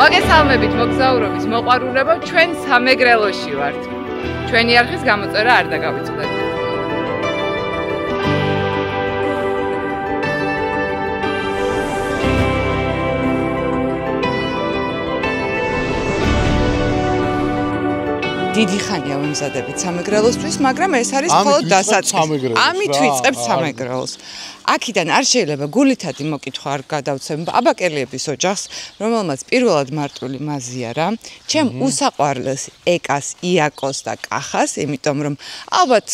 მოგესალმებით მოგზაურობის მოყვარულებო, ჩვენ სამეგრელოში ვართ. ჩვენი არხის გამოწერა არ დაგავიწყდეთ. დიდი ხანია ვიმზადებით სამეგრელოსთვის, მაგრამ ეს არის მხოლოდ დასაწყისი. ამით ვიწყებთ სამეგრელოს. აქედან არ შეიძლება გულითადი მოკითხვა არ გადავცემ აბაკელიების ოჯახს, რომელმაც პირველად მარტვილი მაზიარა, ჩემ უსაყვარლეს ეკას, იაკოს და კახას, იმიტომ რომ ალბათ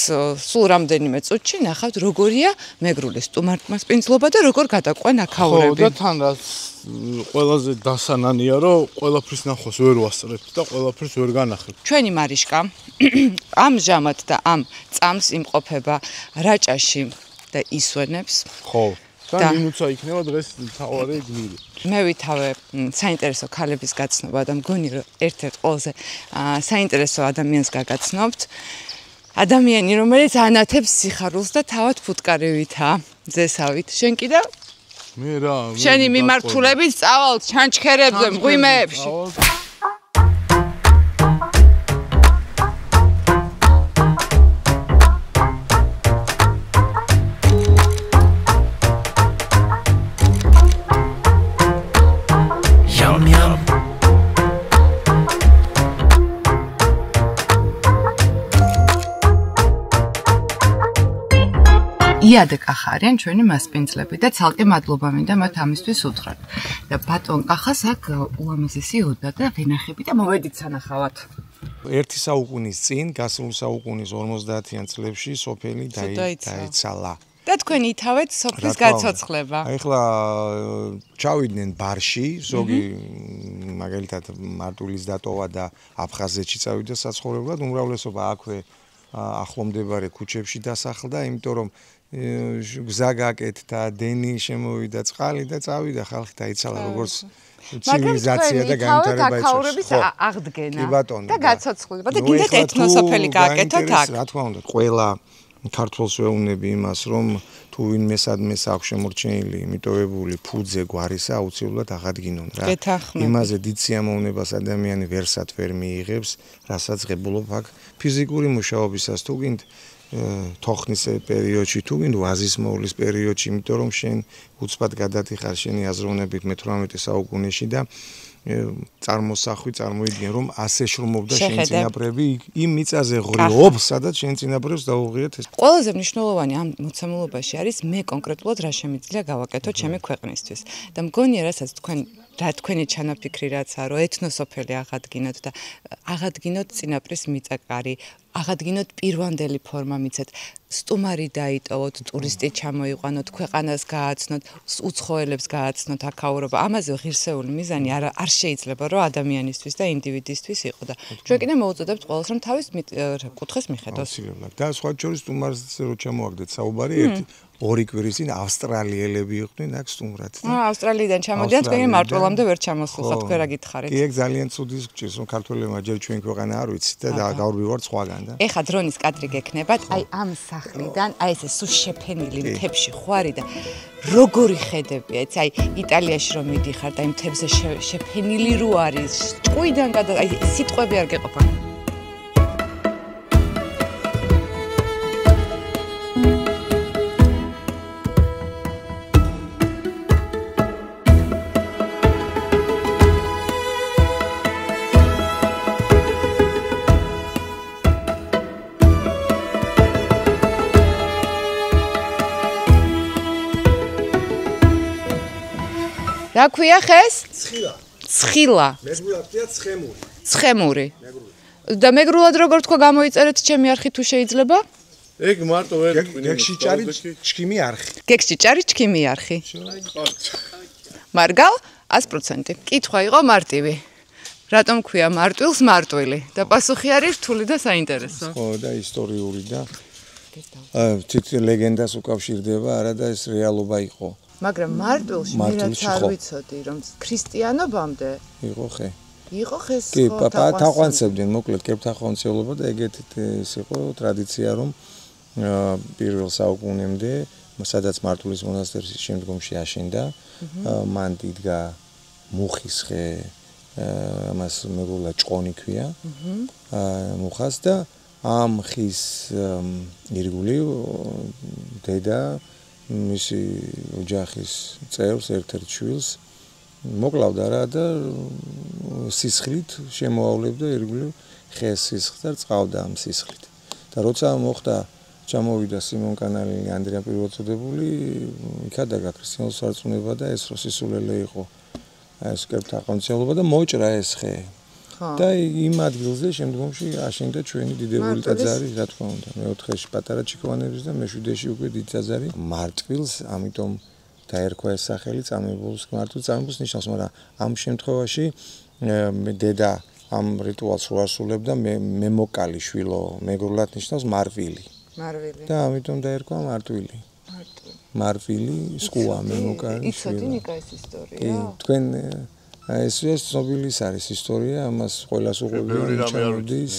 სულ რამდენიმე წუთში ნახავთ როგორია მეგრული სტუმართმასპინძლობა და როგორ გადაყვან აქაურები. ხო და თან რაც ყველაზე დასანანია, რომ ყველაფრის ნახვას ვერ ვასწრებთ და ყველაფერს ვერ განახებთ. ჩვენი მარიშკა ამჟამად და ამ წამს იმყოფება რაჭაში და ისვენებს. ხო. და ნინუცა იქნება დღეს თავარი გმირი. მე ვითავე საინტერესო ქალების გაცნობა და მგონი რომ ერთ-ერთ ყველაზე საინტერესო ადამიანს გაგაცნობთ. ადამიანი, რომელიც ანათებს სიხარულს და თავად ფუტკარივითა ზესავით. შენ კიდევ? მე რა. შენი მიმართულებით წავალ ჩანჩქერებზე, მღვიმეებში. იადე კახა არიან ჩვენი მასპინძლები და ცალკე მადლობა მინდა მათ ამისთვის უთხრათ. და ბატონ კახას აქ უამაზესი ოდნა და ვენახები და მოვედით სანახავად. ერთი საუკუნის წინ, გასულ საუკუნის 50-იან წლებში სოფელი დაიცალა. და თქვენ ითავეთ სოფლის გაცოცხლება. ახლა ჩავიდნენ ბარში, ზოგი მაგალითად მარტვილის დატოვა და აფხაზეთში წავიდა საცხოვრებლად, უმრავლესობა აქვე ახლომდებარე ქუჩებში დასახლდა, იმიტომ რომ გზა გაკეთდა, დენი შემოვიდა, წყალი და წავიდა ხალხი დაიცალა როგორც ცივილიზაცია და განვითარება აქაურების აღდგენა და გაცოცხლება და ნუ გინდათ ეთნოსოფელი გააკეთოთ აქ. რა თქმა უნდა, ყველა ქართველს ვეუბნები იმას, რომ თუ ვინმესადმეს აქვს შემორჩენილი მიტოვებული ფუძე გვარისა, აუცილებლად აღადგინონ რა. იმაზე დიდ სიამოვნებას ადამიანი ვერსად ვერ მიიღებს, რასაც ღებულობ აქ ფიზიკური მუშაობისას თუ გინდ თოხნის პერიოდში თუ გინდ ვაზის მოვლის პერიოდში, იმიტომ რომ შენ უცბად გადადიხარ შენი აზროვნებით მე-18 საუკუნეში და წარმოსახვი წარმოიდგენ რომ ასე შრომობდა შენ წინაპრები იმ მიწაზე ღრიობ, სადაც შენ წინაპრებს დაუღიეთ ეს. ყველაზე მნიშვნელოვანი ამ მოცემულობაში არის მე კონკრეტულად რა შემიძლია გავაკეთო ჩემი ქვეყნისთვის. და მგონია რასაც თქვენი ჩანაფიქრი რაცაა, რომ ეთნოსოფელი აღადგინოთ და აღადგინოთ წინაპრის მიწაკარი, აღადგინოთ პირვანდელი ფორმა მიცეთ, სტუმარი დაიტოვოთ, ტურისტი ჩამოიყვანოთ, ქვეყანას გააცნოთ, უცხოელებს გააცნოთ აქაურობა. ამაზე ღირსეული მიზანი არ შეიძლება რომ ადამიანისთვის და ინდივიდისთვის იყო და ჩვენ კიდე მოუწოდებთ ყველას რომ თავის კუთხეს მიხედოს. და სხვა შორის სტუმარს რო ჩამოაგდეთ საუბარი, ორი კვირის წინ ავსტრალიელები იყვნენ აქ სტუმრად. ავსტრალიიდან ჩამოდიან, თქვენი მარტვილამდე ვერ ჩამოსულხართ, თქვენ რა გითხარით? კი, ეგ ძალიან ცუდის გჭირს, რომ ქართველებმა ჯერ ჩვენ ქვეყანა არ ვიცით და გავრბივართ სხვაგან და. ეხა დრონის კადრი გექნებათ, აი ამ სახლიდან, აი ესე სულ შეფენილი მთებში ხვარი და როგორი ხედებია, აი იტალიაში რომ მიდიხარ და იმ მთებზე შეფენილი რო არის, ჭკუიდან აი სიტყვები არ გეყოფა. რა ქვია ხეს? ცხილა. მეგრულად ქვია ცხემური. ცხემური. და მეგრულად როგორ თქვა გამოიწერეთ ჩემი არხი თუ შეიძლება? ეგ მარტო ვერ გეგში ჭარი ჩქიმი არხი. გეგში ჭარი ჩქიმი არხი. მარგალ 100%. კითხვა იყო მარტივი. რატომ ქვია მარტვილს მარტვილი? და პასუხი არის რთული და საინტერესო. ხო და ისტორიული და თითქმის ლეგენდას უკავშირდება, არა და ეს რეალობა იყო. მაგრამ მარტვილში მე რაც არ ვიცოდი რომ ქრისტიანობამდე იყო ხე. იყო ხეს ხო. კი, თაყვანცებდნენ, მოკლედ კერპთაყვანცელობა და ეგეთით ეს იყო ტრადიცია რომ პირველ საუკუნემდე, სადაც მარტვილის მონასტერი შემდგომში აშენდა, მან დიდგა მუხის ხე ამას მეგრულად ჭყონი ქვია. მუხას და ამ ხის ირგული დედა მისი ოჯახის წევრს ერთ-ერთ შვილს მოკლავდა რა და სისხლით შემოავლებდა ირგვლივ ხეს სისხლს და წყავდა ამ სისხლით. და როცა მოხდა ჩამოვიდა სიმონ კანალინი ანდრია პირველწოდებული იქა დაგაქრისტიანულ სარწმუნება და ეს რო სისულელე იყო ეს კერპთა კონცელობა და მოჭრა ეს ხე. და იმ ადგილზე შემდგომში აშენდა ჩვენი დიდებული ტაძარი, რა თქმა უნდა. მეოთხეში პატარა ჩიქოვანების და მეშვიდეში უკვე დიდი ტაძარი მარტვილს, ამიტომ დაერქვა ეს სახელი წამებულს, მარტვილს წამებულს ნიშნავს, მაგრამ ამ შემთხვევაში დედა ამ რიტუალს რო ასრულებდა, მე მოკალი შვილო, მეგრულად ნიშნავს მარვილი. მარვილი. და ამიტომ დაერქვა მარტვილი. მარვილი, სკუა მე მოკალი. იცოდი ნიკა ეს ისტორია? თქვენ ეს ცნობილი არის ისტორია, ამას ყველას უყურებია ჩამოდის.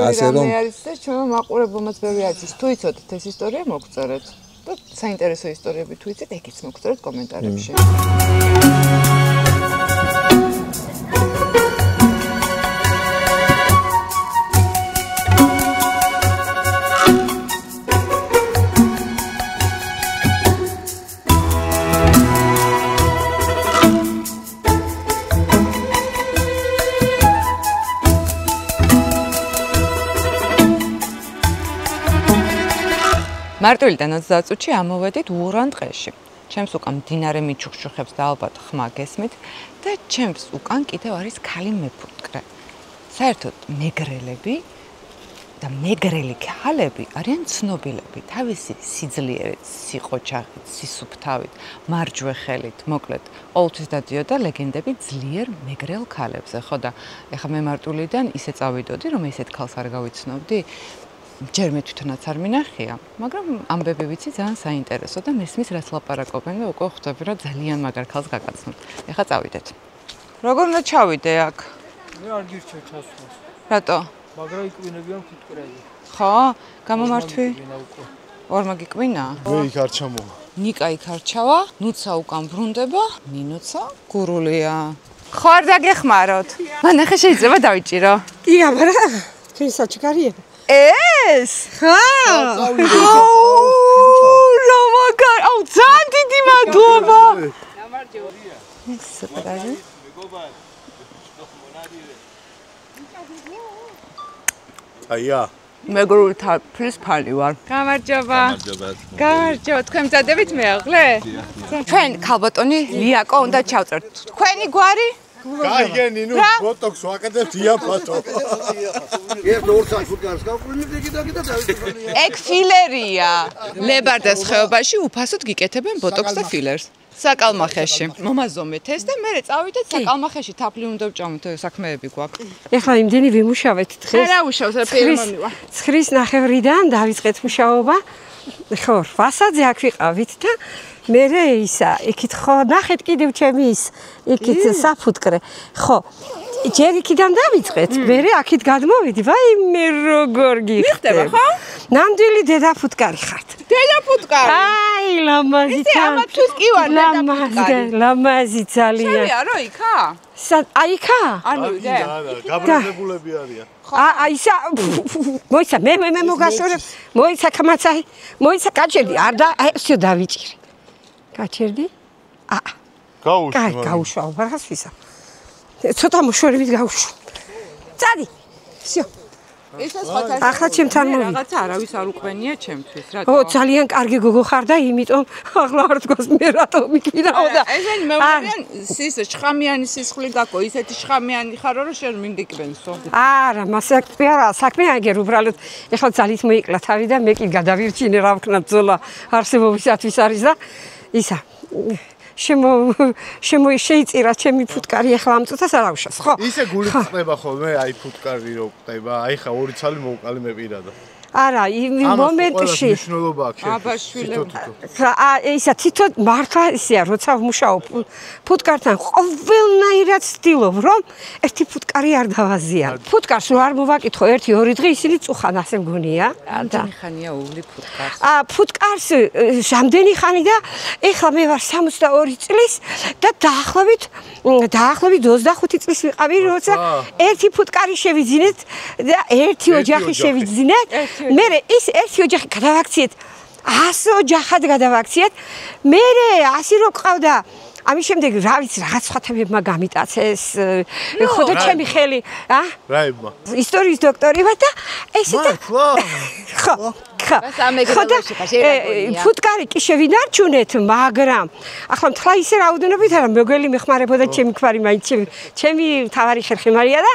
ასე რომ არის და ჩვენ მაყურებელმაც ბევრი არის. თუ იცოდეთ ეს ისტორია, მოგწერეთ. და საინტერესო ისტორიები თუ იცით, ეგეც მოგწერეთ კომენტარებში. მარტვილიდან 30 წუთში ამოვედით ურან ტყეში. ჩემს უკან მდინარე მიჩუქჩუხებს და ალბათ ხმა გესმით და ჩემს უკან კიდევ არის ქალი მეფუტკრე. საერთოდ მეგრელები და მეგრელი ქალები არიან ცნობილები თავისი სიძლიერით, სიყოჩაღით, სისუფთავით, მარჯვე ხელით, მოკლედ, ყოველთვის დადიოდა ლეგენდები ძლიერ მეგრელ ქალებზე, ხო და ეხლა მე მარტვილიდან ისე წავიდოდი, რომ ესეთ ქალს არ გავიცნობდი. ჯერ მე თვითონაც არ მინახია, მაგრამ ამბები ვიცი ძალიან საინტერესო და მესმის რაც ლაპარაკობენ და უკვე ხვდები რა ძალიან მაგარ ქალს გაგაცნობ. ეხლა წავიდეთ. როგორ უნდა ჩავიდე აქ? მე არ გირჩევ ჩასვლას. რატო? მაგრამ იკვინებიან ფუტკრები. ხო? გამომართვი? ორმა გიკვინა? მე იქ არ ჩამოვა. ნიკა იქ არ ჩავა, ნუცა უკან ბრუნდება, ნინოცა გურულია. ხო არ დაგეხმაროთ? მან ახლა შეიძლება დავიჭირო. კი, აბარა. თქვენ საჩქარიები. ეს? ხა? რა მაგარ, აუ ძალიან დიდი მადლობა. გამარჯობა. სუპერია. აია. მეგრული თაფლის ფანი ვარ. გამარჯობა. გამარჯობა. თქვენ მზადებით მეაღლე? ჩვენ ქალბატონი ლიაკო უნდა ჩავწერთ. თქვენი გვარი? გაიგენი, ნუ ბოტოქს ვაკეთებთ იაფათო. ერთ ორ საათს ფუტკარს გავყრინეთ იგი და დავიწყებია. ეგ ფილერია. ლებარდას ხეობაში უფასოდ გიკეთებენ ბოტოქს და ფილერს. საკალმახეში. მომაზომეთ ეს და მე წავიდეთ საკალმახეში თაფლი უნდა ვჭამოთ საქმეები გვაქვს. ეხლა იმდენი ვიმუშავეთ დღეს. არა უშავს რა პირმომივა. 9:30-დან დავიწყეთ მუშაობა. ხო, 8-ზე აქ ვიყავით და მე ისა, იქით ხო ნახეთ კიდევ ჩემი ის, იქით საფუტკრე. ხო, ჯერ იქიდან დავიწყეთ, მე აქით გადმოვიდი. ვაი მე როგორ გიხდება, ხო? ნამდვილი დედა ფუტკარი ხართ. დედა ფუტკარი. აი, ლამაზი. იცი, ამა თუს კი ვარ დედა ფუტკარი. ლამაზი ძალიან. შევია რო იქა? აი იქა? არ მივიდე. გაბრაზებულები არიან. ისა მოიცა მე მოგასწორებ. მოიცა კამაცაი, მოიცა კაჩერდი, არ და ესო დავიჭირე. კაჩერდი? გაუშვა. გაუშვა, ვარას ვისა. ცოტა მოშორებით გაუშვა. წადი. всё. ახლა ჩემთან მოვიდა. რაღაცა არავის არ უყენია ჩემთვის, რატო? ო, ძალიან კარგი გოგო ხარ და იმიტომ ახლა არ თქოს მე რატო მიკიდაო და ესენი მეუბნებიან შხამიანი სისხლი გაკო, ისეთი შხამიანი ხარო რომ შენ მინდიკბენსო. არა, მასაკი არა, საქმე აგერ უბრალოდ ეხლა ძალით მოიკლა თავი და მე კი გადავირჩინე რა ვქნა ძოლა არსებობისათვის არის და ისა შეიწირა ჩემი ფუტკარი ახლა ამ წუთას არ აუშავს, ხო? ისე გული ხდება ხოლმე, აი ფუტკარი რო ხდება, აი ხა ორი ცალი მოვყალი მე პირადად. არა, იმ მომენტში მნიშვნელობა აქვს ისა თითო მართლა ისეა, როცა ვმუშაობ ფუტკართან, ყველნაირად ვცდილობ, რომ ერთი ფუტკარი არ დავაზიან. ფუტკარს რო არ მოვაკითხო 1-2 დღე, ისინი წუხან, ასე მგონია. რამდენი ხანია უვლი ფუტკარს? ფუტკარს რამდენი ხანი და ეხლა მე ვარ 62 წლის და დაახლოებით 25 წლის ვიყავი, როცა ერთი ფუტკარი შევიძინეთ და ერთი ოჯახი შევიძინეთ. მე ის ერთი ოჯახი გადავაქციეთ 100 ოჯახად გადავაქციეთ. მე 100 რო ყავდა ამის შემდეგ რა ვიცი რაღაც სხვათებმა გამიტაცეს ხო და ჩემი ხელი რაებმა ისტორიის დოქტორი ვარ და ესე და ხო ფუტკარი კი შევინარჩუნეთ მაგრამ ახლა მთლა ისე რაოდენობით არა მოგელი მეხმარებოდა ჩემი ქვარი მაინც ჩემი თავარი ხერხემარია და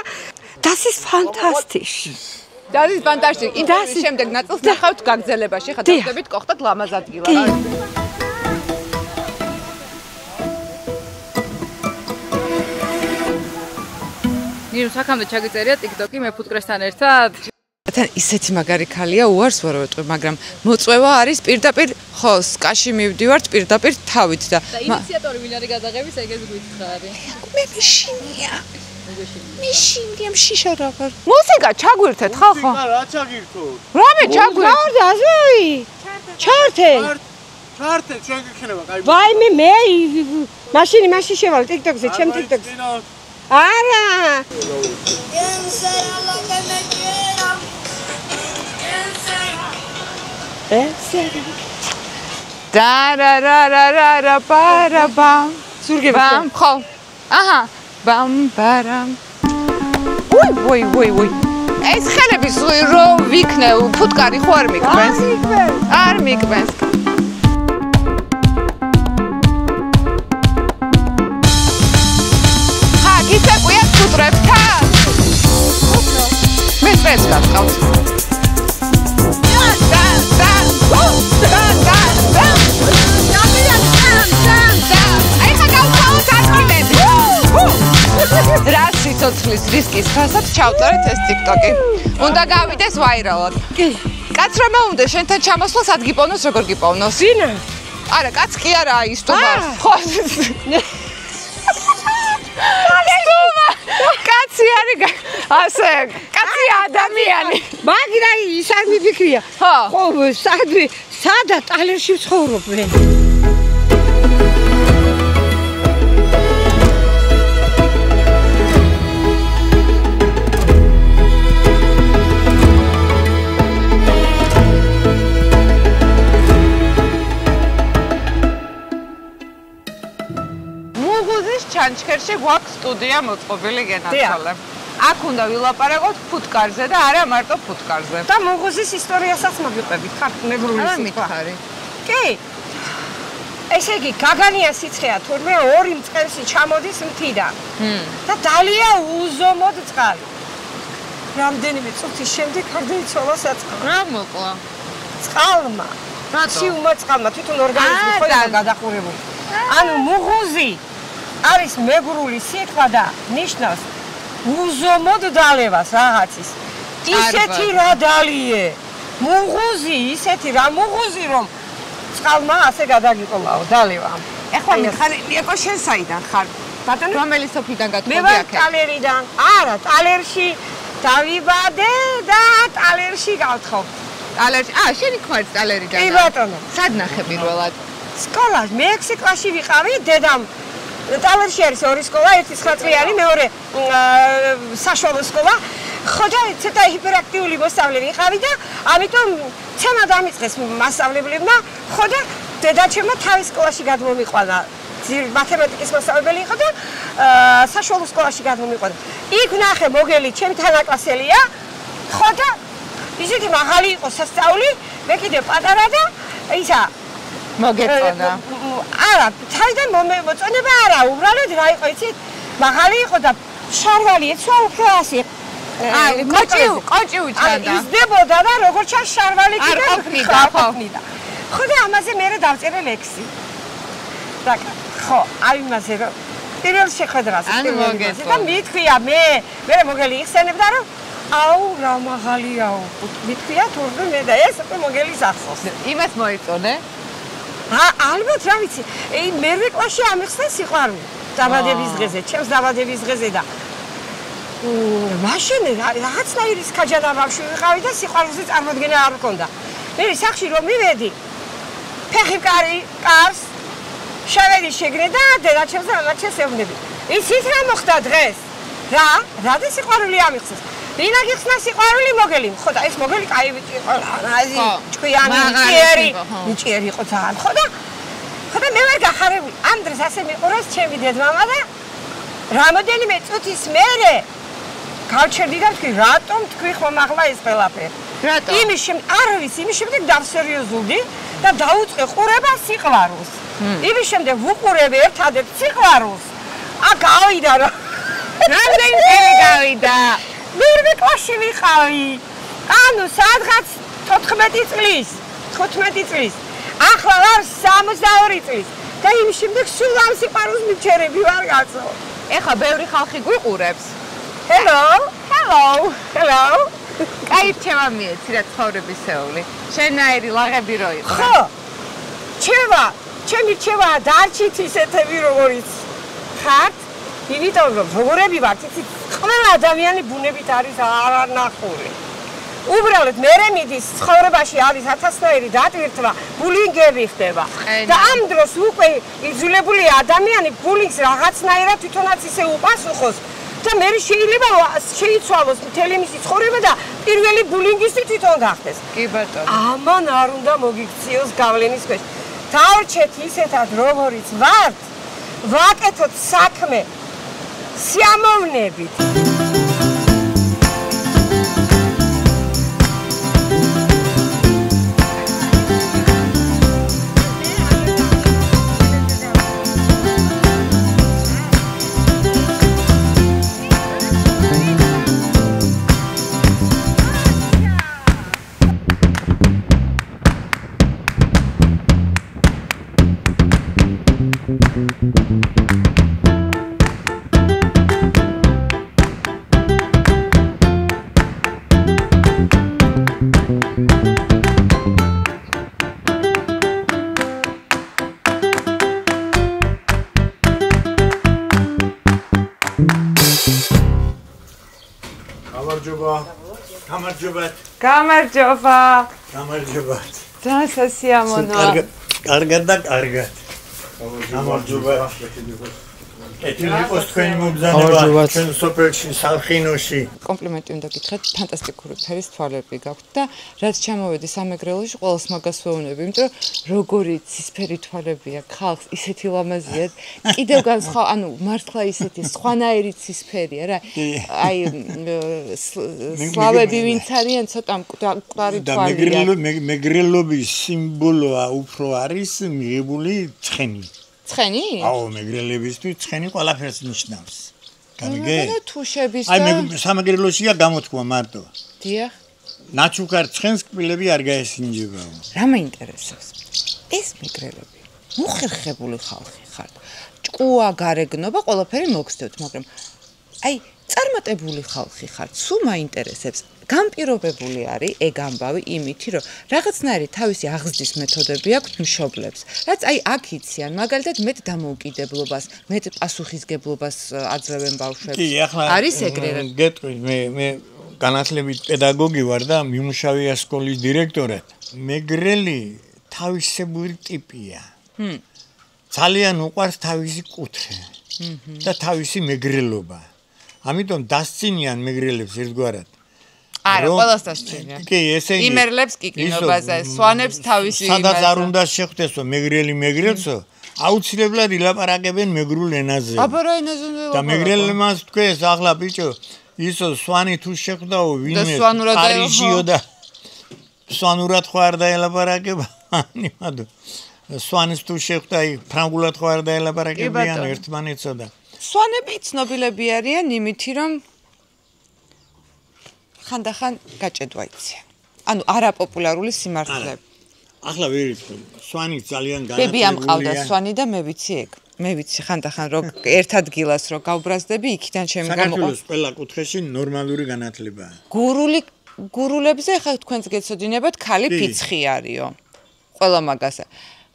das ist fantastisch Das ist fantastisch. ინტერვიუს შემდეგ ნაწილს ნახავთ გაგრძელებაში. ხა დავდებით კოხტად ლამაზ ადგილად. ნიუ საქამდე ჩაგიწერია TikTok-ი მე ფუტკრესთან ერთად. თან ისეთი მაგარი ხალია უარს ვერ ვეტყვი, მაგრამ მოწვევა არის პირდაპირ ხო სკაში მივდივართ პირდაპირ თავით და ინიციატორი ვინ არის გადაღების ეგეც გითხარი. მე მიშინია. მიშინია მშიშა რაღაც. მუსიკა ჩაგვირთეთ ხო? რა ჩაგირთოთ? რამე ჩაგვირთეთ? რა ზოი? ჩართე. ჩართე ჩვენ გიქნება, კაი. ვაიმე მე მაშინ შევალ TikTok-ზე, ჩემ TikTok-ზე. არა. და რა პარა ბამ. ზურგება. ხო. აჰა. ბამ პარამ. ვой. ეს ხელები რო ვიქნე ფუტკარი ხო არ მიკბენს? არ მიკბენს. ხა გიწეკვიათ ფუტკრებთან? მე წეს გასყავთ. რა სიცოცხლის რისკის ფასად ჩავწერეთ ეს TikTok-ი. უნდა გავიდეს ვაირალად. კი. კაც რა მოუნდა შენთან ჩამოსვლას ადგიპოვნოს როგორ გიპოვნოს? ძინა. არა, კაც კი არა ისტუმარს. ხო. კაცი არის ასე, კაცი ადამიანი. მაგირა ისად მიფიქრია. ხო. ხო, სადა ტალერში ვცხოვრობენ. ჩანჩქერში გვაქვს სტუდია მოწყობილი გენაცვალე. აქ უნდა ვილაპარაკოთ ფუტკარზე და არა მარტო ფუტკარზე. და მოღუზის ისტორიასაც მოგიყვებით, ხარკნებრული სიტყვა. კი. ესე იგი, გაგანია სიცხეა, თურმე 2 მწყემსი ჩამოდის მთიდან. და დალია უზომოდ წყალი. რამდენიმე წუთის შემდეგ გარდაიცვალა საწყალი. რა მოკლა? წყალმა. სიუმა წყალმა თვითონ ორგანიზმი ხო იყო გადახურებული. ანუ მოღუზი არის მეგრული სიტყვა და ნიშნავს უზომოდ დალევას რაღაცის. ისეთი რა დალიე. მოღუზი, ისეთი რა მოღუზი რომ წყალმა ასე გადაგიყოლაო დალევა. ეხლა მიხარი ლიაკო შენ საიდან ხარ? ბატონო რომელი სოფლიდან გათხოვდი აქ? მე ვარ ტალერიდან. არა, ტალერში დავიბადე და ტალერში გავთხოვ. ტალერში? შენი ქმარი ტალერიდან. კი ბატონო. სად ნახე პირველად? სკოლაში, მე 6 კლასში ვიყავი, დედამ ტალერში არის 2 სკოლა, ერთი 9 წლიანი, მეორე საშუალო სკოლა. ხო და ცოტა ჰიპერაქტიული მოსწავლე ვიყავი და ამიტომ ცემა დამიწყეს მასწავლებლებმა, ხო და დედაჩემმა თავის სკოლაში გადმომიყვანა. მათემატიკის მასწავლებელი იყო და საშუალო სკოლაში გადმომიყვანა. იქ ნახე მოგელი, ჩემი თანაკლასელია, ხო და ისეთი მაღალი იყო სასწაული, მე კიდე პატარა და ისა მოგეწონა. არა, თავიდან მოწონება არა, უბრალოდ რა იყო, იცით, მაღალი იყო და შარვალი ეცვა უფრო ასე. კოჭი უჩანდა. იზდებოდა და როგორც ჩანს შარვალი კიდე არ ყოფნიდა. ხო და ამაზე მე დავწერე ლექსი. და ხო, აი იმაზე რომ პირველ შეხვედრაზე და მითქვია მე მოგელი იხსენებდა რომ აუ რა მაღალიაო მithქვია თურმე მე და ეს უკვე მოგელის ახსოვს იმას მოიწონე ალბათ რა ვიცი მერვე კლასში ამიხსნა სიყვარული დაბადების დღეზე ჩემს დაბადების დღეზე და მაშინ რაღაცნაირი სქაჯანა ბავშვი ვიყავი და სიყვარულზე წარმოდგენა არ მქონდა მე სახში რომ მივედი ფეხი კარს შევედი შეგრე და დედაჩემს და მამაჩემს ევდნები იცით რა მოხდა დღეს რა და სიყვარული ამიხსნეს ვინა გიხსნა სიყვარული მოგელი ხო და ეს მოგელი კაი ბიჭი იყო რაზი ჭკვიანი ნიჭიერი იყო ძალიან ხო და მე ვერ გახარებული ამ დროს ასე მიყურეს ჩემი დედმამა და რამოდენიმე წუთის მერე გავჩერდი და თქვი რატომ თქვი ხომ ახლა ეს ყველაფერი რატომ იმის შემდეგ დავსერიოზულდი და დაუწყე ყურება სიყვარულს იმის შემდეგ ვუყურები ერთადერთ სიყვარულს გავიდა რა რამდენი წელი გავიდა მერვე კლასში ვიყავი ანუ სადღაც 14 წლის ახლა ვარ 62 წლის და იმის შემდეგ სულ ამ სიყვარულს მიჩერები ვარ კაცო ეხლა ბევრი ხალხი გვიყურებს hello კაი რჩევა მიეცი რა ცხოვრებისეული შენაირი ლაღები რო იყო ხო ჩემი რჩევაა დარჩით ისეთები როგორიც ხართ იმიტომ რომ როგორები ვართ იცით ყველა ადამიანი ბუნებით არის არანახული უბრალოდ მერე მიდის ცხოვრებაში არის ათასნაირი დატვირთვა ბულინგები ხდება და ამ დროს უკვე იძულებული ადამიანი ბულინგს რაღაცნაირად თვითონაც ისე უპასუხოს და მე შეიძლება შეიცვალოს მთელი მისი ცხოვრება და პირველი ბულინგისტი თვითონ გახდეს კი ბატონო ამან არ უნდა მოგიქციოს გავლენის ქვეშ დავრჩეთ ისეთად როგორიც ვართ ვაკეთოთ საქმე სიამოვნებით გამარჯობა ძალიან სასიამოვნოა კარგად გამარჯობა ეთილი იყოს თქვენი მობრძანება ჩვენ სოფელში სალხინოში კომპლიმენტი უნდა გითხრათ ფანტასტიკური ფერის თვალები გაქვთ და რაც ჩამოვედი სამეგრელოში ყველას მაგას ვეუბნები იმიტომ რომ როგორი ცისფერი თვალებია ხალხს ისეთი ლამაზია კიდევ განსხვა ანუ მართლა ისეთი სხვანაირი ცისფერია რა აი სლავები ვინც არიან ცოტა მკვდარი თვალია და მეგრელობის სიმბოლოა უფრო არის მიღებული ცხენი ცხენი? აუ მეგრელებისთვის ცხენი ყველაფერს ნიშნავს. გამიგე? და თუშების და აი სამეგრელოშია გამოთქვა მარტო. დიახ. ნაჩუქარ ცხენს კბილები არ გაესინჯებაო. რა მეინტერესებს? ეს მეგრელები მოხერხებული ხალხი ხართ. ჭკუა გარეგნობა ყველაფერი მოგხსნევთ, მაგრამ აი წარმატებული ხალხი ხართ. სულ მაინტერესებს განპირობებული არის ეგ ამბავი იმითი რომ რაღაცნაირი თავისი აღზრდის მეთოდები აქვთ მშობლებს რაც აი აქ იციან მაგალითად მეტ დამოუკიდებლობას მეტ პასუხისგებლობას აძლევენ ბავშვებს არის ეგრე გეტყვი მე განათლებით პედაგოგი ვარ და მიუნშავია სკოლის დირექტორად მეგრელი თავისებური ტიპია ძალიან უყვარს თავისი კუთხე და თავისი მეგრელობა ამიტომ დასცინიან მეგრელებს ერთგვარად არა, ყველას დასწინიან. კი, ესე იგი. იმერლებს კიკინობაზე, სვანებს თავისი იმაზე. სადაც არ უნდა შეხვდესო მეგრელსო, აუცილებლად ილაპარაკებენ მეგრულ ენაზე. აბა რა ენაზე უნდა და მეგრელმას თქვეს, ახლა ბიჭო, ისო სვანი თუ შეხვდაო ვინმე პარიჟიო და სვანურად ხო არ დაელაპარაკება? ანიმადო. სვანის თუ შეხვდა, ფრანგულად ხო არ დაელაპარაკებიან ერთმანეთსა და. სვანები ცნობილები არიან იმითი რომ ხანდახან გაჭედვა იციან. ანუ არაპოპულარული სიმართლე. ახლა ვერ იცნობ. სვანი ძალიან განათლებულია. ბები ამყავდა სვანი და მე ვიცი ეგ. მე ვიცი ხანდახან რომ ერთ ადგილას რომ გავბრაზდები იქიდან ჩემი გამოყვა საქართველოს ყველა კუთხეში ნორმალური განათლებაა გურულებზე ხა თქვენს გეცოდინებათ ქალი ფიცხი არისო ყველა მაგასა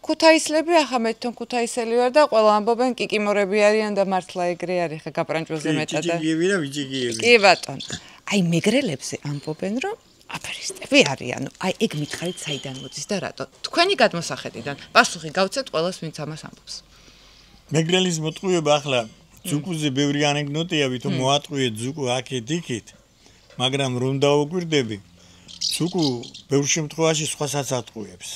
ქუთაისლები ახლა მე თვითონ ქუთაისელი ვარ და ყველა ამბობენ კიკიმორები არიან და მართლა ეგრე არის ხა გაპრანჭოზე მეტად და ჯიჯიგიები და ვიჯიგიები კი ბატონო აი მეგრელებზე ამბობენ რომ აფერისტები არიან აი ეგ მითხარით საიდან მოდის და რატო თქვენი გადმოსახედიდან პასუხი გავცეთ ყველას ვინც ამას ამბობს მეგრელის მოტყუება ახლა ძუკუზე ბევრი ანეკდოტია ვითომ მოატყუიეთ ძუკუ აქეთ იქით მაგრამ რომ დაუკვირდები ძუკუ ბევრ შემთხვევაში სხვასაც ატყუებს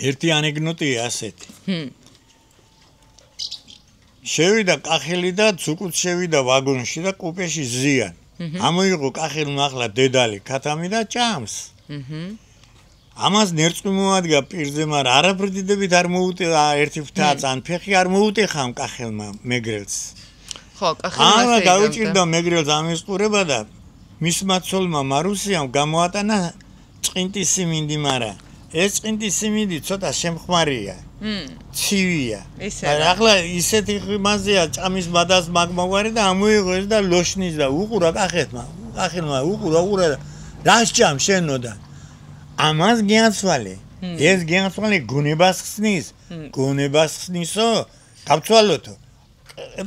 ერთი ანეკდოტია ასეთი შევიდა კახელი და ძუკუც შევიდა ვაგონში და კუპეში ზიან ამოიღო კახელმა ახლა დედალი ქათამი და ჭამს ამას ნერწყვი მოადგა პირზე მაგრამ არაფრდიდებით არ მოუტეხა ერთი ფთაც ან ფეხი არ მოუტეხა კახელმა მეგრელს ხო კახელმა დაუჭირდა მეგრელს ამისყურება და მისმა ცოლმა მარუსიამ გამოატანა წყინტის სიმინდი მაგრამ ეს წყინტის სიმინდი ცოტა შემხმარია ცივია ახლა ისეთი ხმაზეა ჭამის მადას მაგმაგვარი და ამოიღო ეს და ლოშნის და უყურა კახელმა უყურა და რას ჭამ შენოდა ამას გიაცვალე ეს გიაცვალე გონებას ხსნისო გავცვალოთო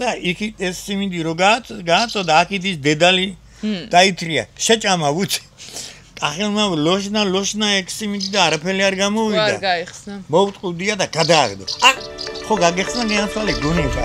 და იქ ეს სიმინდი რო გააწოდა აქით ის დედალი დაითრია შეჭამა ვუჩი კახელმა ლოშნა ეგ სიმინდი და არაფერი არ გამოვიდა არ გაიხსნა მოუტყუდია და გადააგდო ხო გაგეხსნა გიაცვალე გონება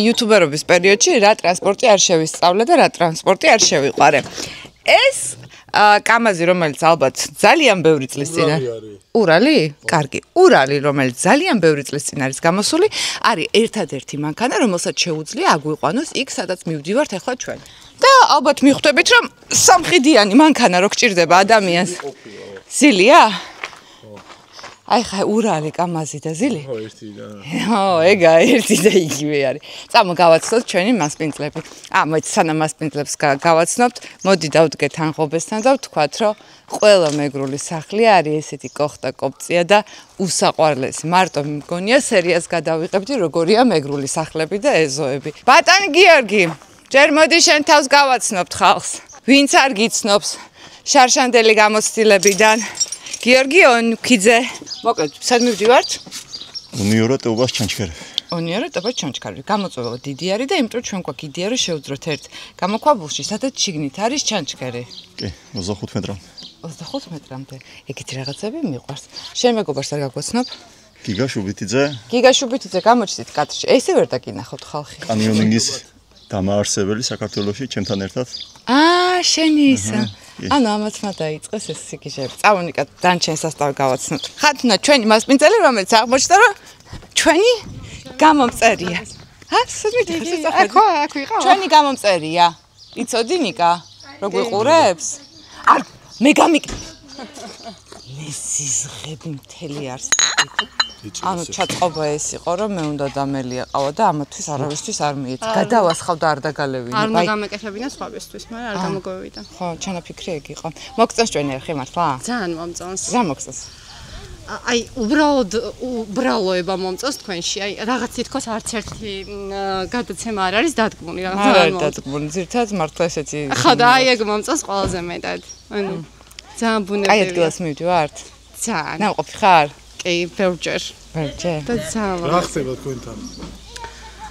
იუთუბერობის პერიოდში რა ტრანსპორტი არ შევისწავლე და რა ტრანსპორტი არ შევიყვარე. ეს კამაზი რომელიც ალბათ ძალიან ბევრი წლის წინ ურალი? კარგი. ურალი რომელიც ძალიან ბევრი წლის წინ არის გამოსული, არის ერთადერთი მანქანა, რომელსაც შეუძლია აგვიყვანოს იქ, სადაც მივდივართ ახლა ჩვენ. და ალბათ მიხვდებით რომ სამყიდიანი მანქანა რო გჭირდება ადამიანს. ზილია? აი ხა ურალი კამაზი და ზილი? ხო, ერთი და. ხო, ეგა ერთი და იგივე არის. წამო გავაცნოთ ჩვენი მასპინძლები. მოიც სანამ მასპინძლებს გავაცნობთ, მოდი დავდგეთ ანღობესთან და ვთქვათ, რომ ყველა მეგრული სახლი არის ესეთი კოხტა კოპწია და უსაყვარლესი. მარტო მგონია სერიას გადავიღებდი, როგორია მეგრული სახლები და ეზოები. ბატონი გიორგი, ჯერ მოდი შენ თავს გავაცნობთ ხალხს. ვინც არ გიცნობს შარშანდელი გამოცდილებიდან გიორგი ონქიძე. მოკლედ, სად მივდივართ? უნიორატობას ჩანჩქერები. უნიორატობას ჩანჩქერები. გამოწვევა დიდი არის და იმიტომ ჩვენ გვაქვს იდეა რომ შევძროთ ერთ გამოქვაბულში, სადაც შიგნით არის ჩანჩქერი. კი, 25 მეტრამდე. 25 მეტრამდე. ეგეთი რაღაცები მიყვარს. შენ მეგობარს არ გაგვაცნობ? გიგა შუბიტიძე. გიგა შუბიტიძე გამოჩდით კადრში. ესე ვერ დაკინახავთ ხალხი. კანიონინგის დამაარსებელი საქართველოში ჩემთან ერთად. შენი ისა. ანუ ამათმა დაიწყეს ეს სიკიჟეები. წავუნიკათ დანჩენ სასტავი გავაცნოთ. ხათუნა ჩვენი მასპინძელი რომელიც აღმოჩნდა რომ ჩვენი გამომწერია. სულ აქ ვიყავ. ჩვენი გამომწერია. იცოდი ნიკა? რო გვიყურებს? არ მე გამიკ მესიზღები მთელი არსი. ანუ ჩაწყობა ეს იყო რომ მე უნდა დამელიაყავა და ამათვის არავისთვის არ მიეც. გადავასხავდა არ დაგალევინე. არ მოგამეკეთებინა სხვებისთვის, მაგრამ არ გამოგოვიდა. ხო, ჩანაფიქრი ეგ იყო. მოგწონს ჩვენი არხი მართლა? ძალიან მომწონს. რა მოგწონს? აი, უბრალოდ უბრალოება მომწონს თქვენში. აი, რაღაც თითქოს არც ერთი გადაცემა არ არის დადგმული, რაღაც ძალიან მომწონს. დადგმული, ზირთად მართლა ესეთი. ხო, და აი ეგ მომწონს ყველაზე მეტად. ანუ ძალიან ბუნებრივია. აი, ადგილას მივდივართ? ძალიან. ნამყოფი ხარ? კი, ბევრჯერ. ბევრჯერ. და ძალიან. რა ხდება თქვენთან?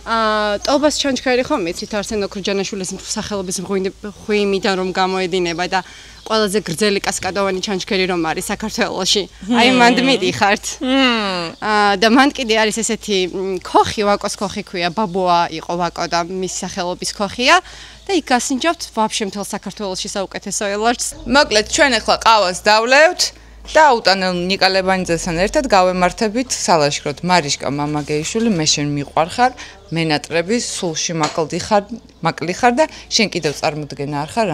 ტობას ჩანჩქერი ხომ იცით არსენ ოქროჯანაშვილის სახელობის ღვიმიდან რომ გამოედინება და ყველაზე გრძელი კასკადოვანი ჩანჩქერი რომ არის საქართველოში. აი მანდ მიდიხართ. და მანდ კიდე არის ესეთი ქოხი, ვაკოს ქოხი ქვია, ბაბოა იყო ვაკო და მის სახელობის ქოხია და იქ გასინჯავთ ვაფშე მთელ საქართველოში საუკეთესო ელარჯს. მოკლედ ჩვენ ახლა ყავას დავლევთ და აუტანელ ნიკალებანიძესთან ერთად გავემართებით სალაშქროდ. მარიშკა მამაგეიშვილი, მე შენ მიყვარხარ, მენატრების სულში მაკლი ხარ და შენ კიდევ წარმოდგენა არ ხარ,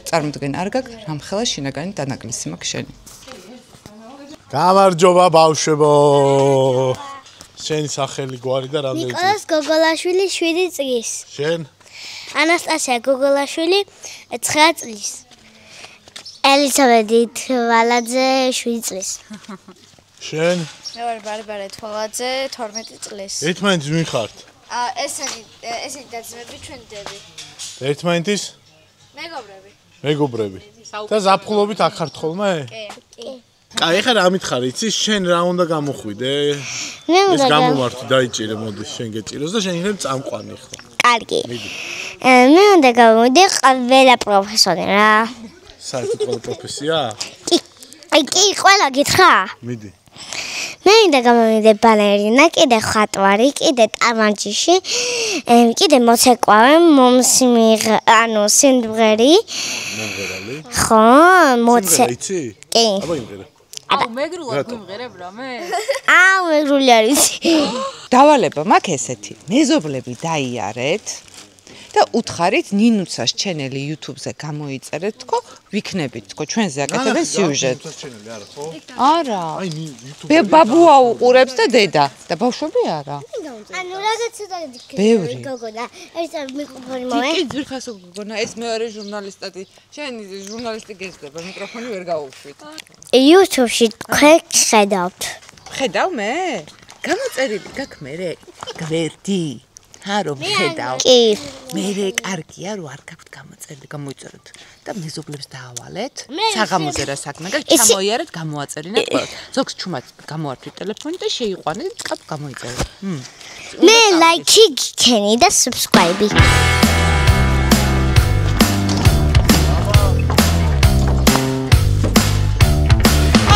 წარმოდგენა არ გაქვს, რამხელა შინაგანი დანაკლისი მაქვს შენი. გამარჯობა ბავშვებო. შენი სახელი გვარი და რამდენი წელი? ნიკოლას გოგოლაშვილი 7 წლის. შენ? ანასტასია გოგოლაშვილი 9 წლის. ელისაბედი თვალაძე 7 წლის. შენ? მე ვარ ბარბარე თვალაძე 12 წლის. ერთმანეთის ვინ ხართ? ესენი დაძმები ჩვენ დები. ერთმანეთის? მეგობრები. და ზაფხულობით აქ ხართ ხოლმე? კი. კაი, ეხლა რა მითხარი, იცი, შენ რა უნდა გამოხვიდე? ეს გამომართი დაიჭირე, მოდი, შენ გეჭიროს და შენ იქნებ წამყვანი ხო? კარგი. მე უნდა გამოვიდე ყველა პროფესორი რა. საერთოდ ყველა პროფესია? კი, ყველა გითხრა? მიდი. მე უნდა გამოვიდე ბალერინა, კიდე ხატვარი, კიდე ტამანჯიში, კიდე მოცეკვავე, სიმღერი. მომღერალი? ხო, იცი? კი. აბა იმღერე. აუ მეგრულად ვიმღერებ რამე? აუ მეგრული არ ვიცი. დავალება მაქვს ესეთი. მეზობლები დაიარეთ და უთხარით ნინუცას ჩენელი YouTube-ზე გამოიწერეთ, თქო, ვიქნებით, თქო, ჩვენზე აკეთებენ სიუჟეტს. არა. აი YouTube. ბაბუა უყურებს და დედა და ბავშვები არა. ანუ რაღაც ცოტა ბევრი. გოგონა, ეს მიკროფონი მოე. კი, ძვირფასო გოგონა, ეს მეორე ჟურნალისტი. შენი ჟურნალისტი გესდება, მიკროფონი ვერ გაუშვით. YouTube-ში ხედავთ. ხედავ მე? გამოწერილი გაქვს მე? გვერდი. რომ ხედავ. კი. მე კარგია რომ არ გაქვთ გამოწერილი, გამოიწეროთ და მეზობლებს დაავალეთ. საღამოზე რა საქმე გაქვს, ჩამოიარეთ, გამოაწერინეთ ყველას. ზოგს ჩუმად გამოართვით ტელეფონი და შეიყვანეთ, კაც გამოიწერეთ. მე ლაიქი გიქენი და subscribe-ი.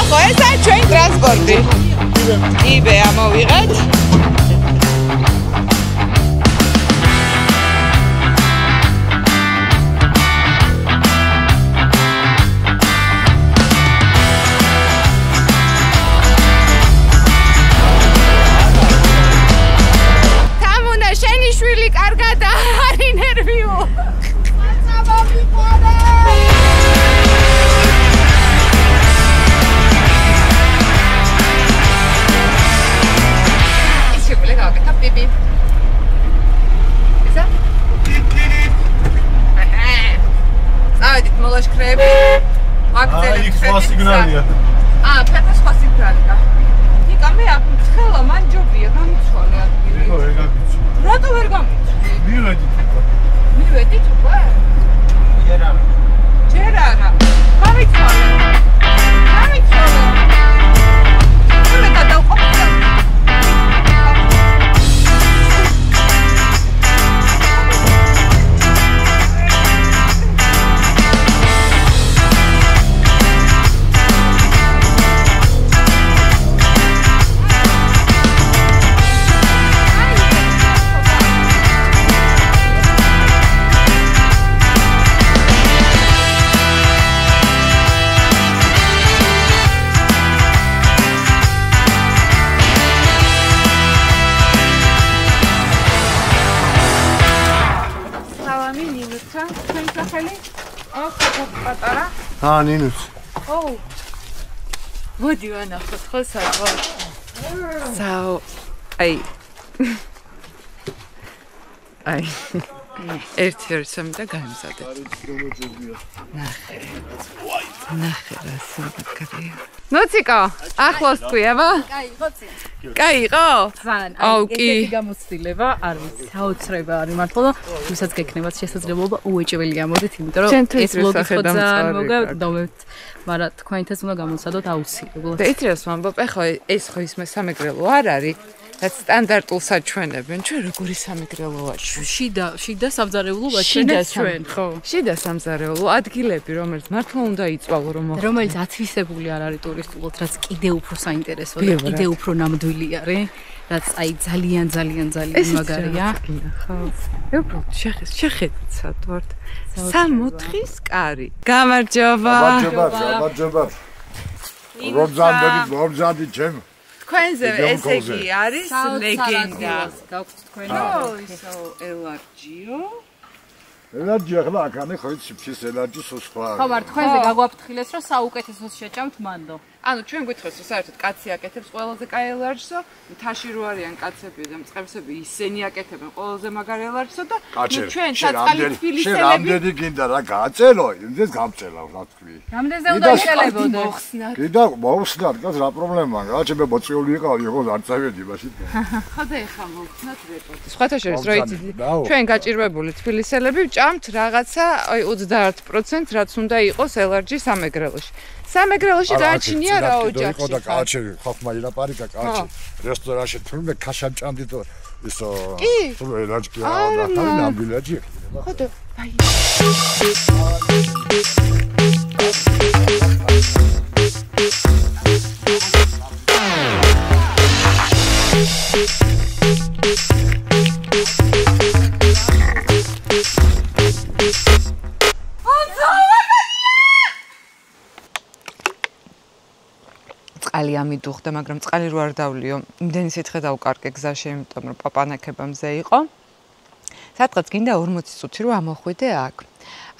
ახო, ესაა ჩვენი ტრანსპორტი. იბე ამოვიღეთ. სიგნალია. ფეხა სხვა სიგნალია. ნიკა მე აქ ხელა მან ჯობია გამიცვალე ადგილი. ხო, ეგ გაგიცი. რატო ვერ გამიცვლი? მივედით უკვე. მივედით უკვე? ჯერ არა. გამიცვალე. მე გადავყოფილე. ნინუც. ოუ. მოდი ვანახოთ ხო საერთოდ. საო. აი. ერთი და გამზადეთ. ნახე რა სიმღერია. ნოციკო, ახლოს თქვია, ვა? კაი, იყო? ძალიან. აი, ესეთი გამოცდილება არ ვიცი, საოცრება არის მართლა და ვისაც გექნებათ შესაძლებლობა უეჭველი გამოდეთ, იმიტომ რომ ეს ბლოგი ხო ძალიან მოგავდით, მაგრამ თქვენთაც უნდა გამოსცადოთ აუცილებლად. და იტრიას ვამბობ, ეხლა ეს ხო ის სამეგრელო არ არის? რაც სტანდარტულ საჩვენებენ, ჩვენ როგორი სამეგრელოა? შიდა სამზარეულოა ჩვენ, ხო? შიდა სამზარეულო ადგილები, რომელიც მართლა უნდა იწვალო, რომელიც ათვისებული არ არის ტურისტულად, რაც კიდე უფრო საინტერესოა და კიდე უფრო ნამდვილი არის, რაც აი ძალიან მაგარია. ხო. უბრალოდ შეხედეთ საერთოდ. 64-ის კარი. გამარჯობა. გამარჯობა. რომზანდი ჩემ თქვენზე ესე იგი არის ლეგენდა გაქვთ თქვენი ისო ელარჯიო ელარჯი ახლა აქანე ხო იცი ფის ელარჯი სხვა ხო მაგრამ თქვენზე გაგვაფრთხილეს რომ საუკეთესოს შეჭამთ მანდო ანუ ჩვენ გითხოს რომ საერთოდ კაცი აკეთებს ყველაზე კაი ელარჯსო მთაში რო არიან კაცები და მწყემსები ისინი აკეთებენ ყველაზე მაგარი ელარჯსო და ჩვენ საწყალი თბილისელები რამდენი გინდა რა გააწერო იმდეს გამწელავ რა თქვი რამდენზე უნდა იშელებოდე კიდე მოხსნათ გას რა პრობლემაა რა ჩემე მოწეული იყავი ხო არ წავედი მაშინ ხო და ეხა მოხსნათ რეპორტი სხვათა შორის რო იცით ჩვენ გაჭირვებული თბილისელები ჭამთ რაღაცა 21% რაც უნდა იყოს ელარჯი სამეგრელოში სამეგრელოში გააჩინია რა ოჯახი იყო და კაჩი ხოხმა ილაპარაკა კაჩი რესტორანში თურმე ქაშამ ჭამდი და ისო თუ ელარჯი არა ნამდვილად ხო და აი წყალი ამიდუხდა, მაგრამ წყალი რო არ დავლიო, იმდენი სითხე დავკარგე გზაში, იმიტომ რომ პაპანაკება მზე იყო. სადღაც გინდა 40 წუთი რო ამოხვიდე აქ.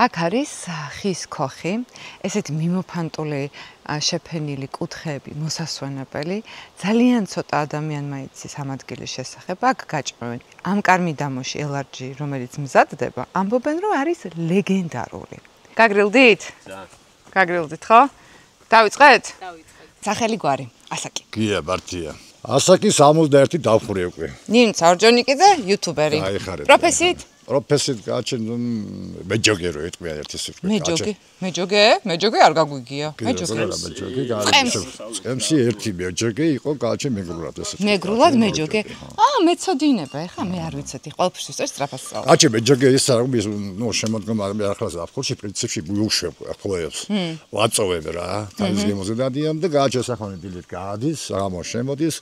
აქ არის ხის ქოხი, ესეთი მიმოფანტული შეფენილი კუთხეები, მოსასვენებელი, ძალიან ცოტა ადამიანმა იცის ამ ადგილის შესახებ, აქ გაჭმევენ. ამ კარმიდამოში ელარჯი, რომელიც მზადდება, ამბობენ რომ არის ლეგენდარული. გაგრილდით? და. გაგრილდით ხო? დავიწყეთ? დავიწყეთ. სახელი გვარი, ასაკი. გია ბართია. ასაკი 61 დავხურე უკვე. ნინც ორჯონიკიძე, იუთუბერი. პროფესიით? პროფესიით გაჩენ მეჯოგე რო ეთქვია ერთი სიტყვით. მეჯოგე არ გაგვიგია. მეჯოგე. წემსი ერთი მეჯოგე იყო გაჩენ მეგრულად ესე. მეგრულად მეჯოგე. მეცოდინება, ეხა მე არ ვიცოდი, ყველაფერს ისე სწრაფად სწავლა. გაჩენ მეჯოგე ის არა, ნუ შემოდგომა მე ახლა ზაფხულში პრინციპში უშვებ ხოლოებს. ვაწოვებ რა, თავის გემოზე დადიან და გაჩენ სახონი დილით გადის, რამო შემოდის.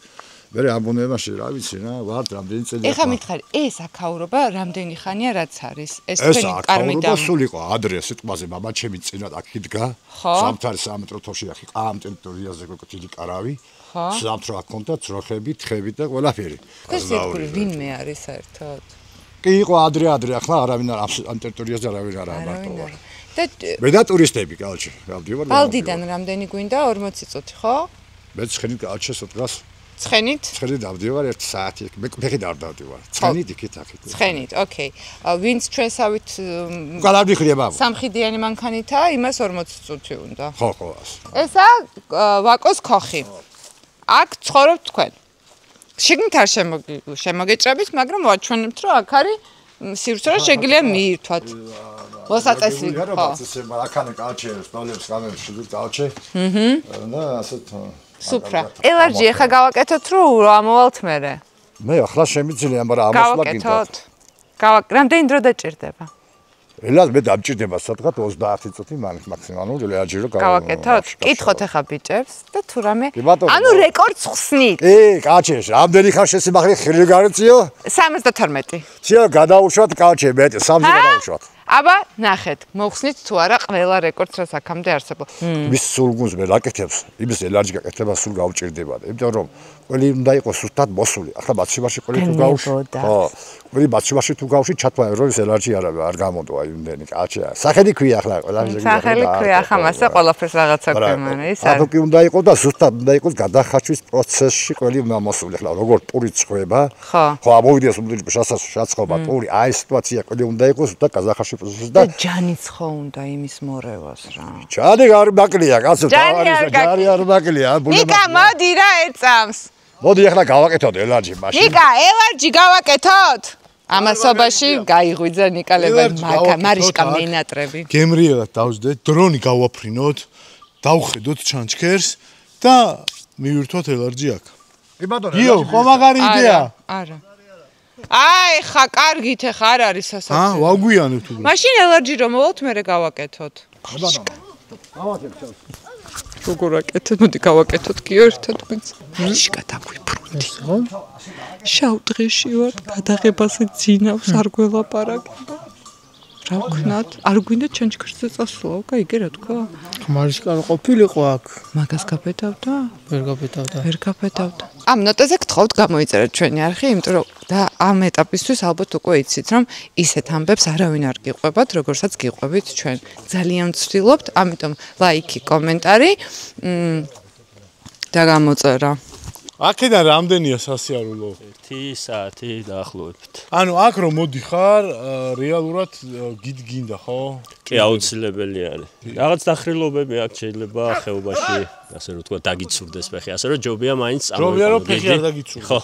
მე ამბონებაში რა ვიცი რა ვარ რამდენი წელი ეხა მითხარი ეს აქაურობა რამდენი ხანია რაც არის ეს თქვენი კარმიდა ეს სულ იყო ადრე სიტყვაზე მამა ჩემი წინათ აქ იდგა სამთარი 3 მეტრო თოში აქ ამ ტერიტორიაზე გეკუთილი კარავი სამთრო აქ კონდა ძროხები თხები და ყველაფერი ეს სიტყვი ვინმე არის საერთოდ კი იყო ადრე ახლა არავინ ამ ტერიტორიაზე არავინ არ ამარტოა მე და ტურისტები კალჩი გავდივარ ბალდიდან რამდენი გვინდა 40 წუთი ხო მე ცხენით გაჩესო დღას ცხენით? ცხენით დავდივარ 1 საათი, მე ფეხით არ დავდივარ. ცხენით იქით აქეთ. ცხენით, ოკეი. ვინც ჩვენსავით გალავდიხრია ბაბა. სამხიდიანი მანქანითა, იმას 40 წუთი უნდა. ხო. ესა ვაკოს ქოხი. აქ ცხოვრობთ თქვენ. შიგნით არ შემოგეჭრებით, მაგრამ ვაჩვენებთ, რომ აქ არის სივრცე, რომ შეგიძლია მიირთვათ. მოსაწესრიგ, ხო. აქანე კალჩე, სტოლებს გამებს შეგიძლია კალჩე. და ასეთ სუფრა. ელარჯი ახლა გავაკეთოთ რომ ამოვალთ მერე. მე ახლა შემიძლია, მაგრამ ამოსვლა გინდა. გავაკეთოთ. რამდენი დრო დაჭირდება? ელარჯი მე დამჭირდება სადღაც 30 წუთი მაქსიმალურად ელარჯი რომ გავაკეთოთ. კითხოთ ახლა ბიჭებს და თუ რამე ანუ რეკორდს ხსნით. კაჩეშ, რამდენი ხარ შესიმაღლე ხილი გარეციო? 72. ცია გადაუშვათ კაჩე მეტი 3 გადაუშვათ. აბა ნახეთ, მოხსნით თუ არა ყველა რეკორდს რაც აქამდე არსებობს. მის სულგუნს მე რაკეთებს, იმის ელარჯი გაკეთება სულ გავჭირდება. იმიტომ რომ ყველი უნდა იყოს სუსტად მოსული. ახლა ბაცივაში ყველი თუ გავუშვი. ხო. ყველი ბაცივაში თუ გავუშვი ჩათვალე რომ ეს ელარჯი არ გამოდვა იმდენი კაჩია. სახელი ქვია ახლა ყველაფერს. სახელი ქვია ახლა მასე ყველაფერს რაღაცა ქვემანა ის არის. აბა კი უნდა იყოს და სუსტად უნდა იყოს გადახარშვის პროცესში ყველი მოსული. ახლა როგორ პური წვება. ხო, ამოვიდეს უმდროჭ შაცხობა პური. აი სიტუაცია ყველი უნდა იყოს და გადახარშვის და ჯანიც ხო უნდა იმის მორევას რა. ჯანი არ მაკლია, კაცო, ჯანი არ მაკლია, ბუნება. ნიკა, მოდი რა ეწამს. მოდი ახლა გავაკეთოთ ელარჯი მაშინ. ნიკა, ელარჯი გავაკეთოთ. ამასობაში გაიღვიძა ნიკალებად მარიშკა მენატრები. გემრიელად დავსდეთ, დრონი გავაფრინოთ, დავხედოთ ჩანჩქერს და მივირთვათ ელარჯი აქ. გიო, ხო მაგარი იდეა? არა. აი, ხა კარგით ხა არ არის სასაცილო. ვაგვიანებთ უბრალოდ. მაშინ ელარჯი რომ მოვალთ, მე გავაკეთოთ. როგორ აკეთეთ? მოდი გავაკეთოთ კი ერთად მეც. მარიშკა დაგვიფრუნდი. შავ დღეში ვარ, გადაღებაზე ძინავს არ გველაპარაკება. რა ვქნათ? არ გვინდა ჩანჩქერზე წასვლა, კაიგე რა თქვა? ხმარისკენ ყოფილიყო აქ. მაგას გაბედავდა? ვერ გაბედავდა. ვერ გაბედავდა. ამ ნოტაზე გთხოვთ გამოიწერეთ ჩვენი არხი, იმიტომ რომ და ამ ეტაპისთვის ალბათ უკვე იცით, რომ ისეთ ამბებს არავინ არ გიყვებათ, როგორცაც გიყვებით ჩვენ. ძალიან ვცდილობთ, ამიტომ ლაიქი, კომენტარი და გამოწერა. აქედან რამდენია სასიარულო? 1 საათი დაახლოებით. ანუ აქ რომ მოდიხარ, რეალურად გინდა, ხო? კი, აუცილებელი არის. რაღაც დახრილობები აქ შეიძლება ხეობაში, ასე რომ თქვა, დაგიცურდეს ფეხი, ასე რომ ჯობია მაინც წამოიყვანო. ჯობია რომ ფეხი არ დაგიცურდეს. ხო.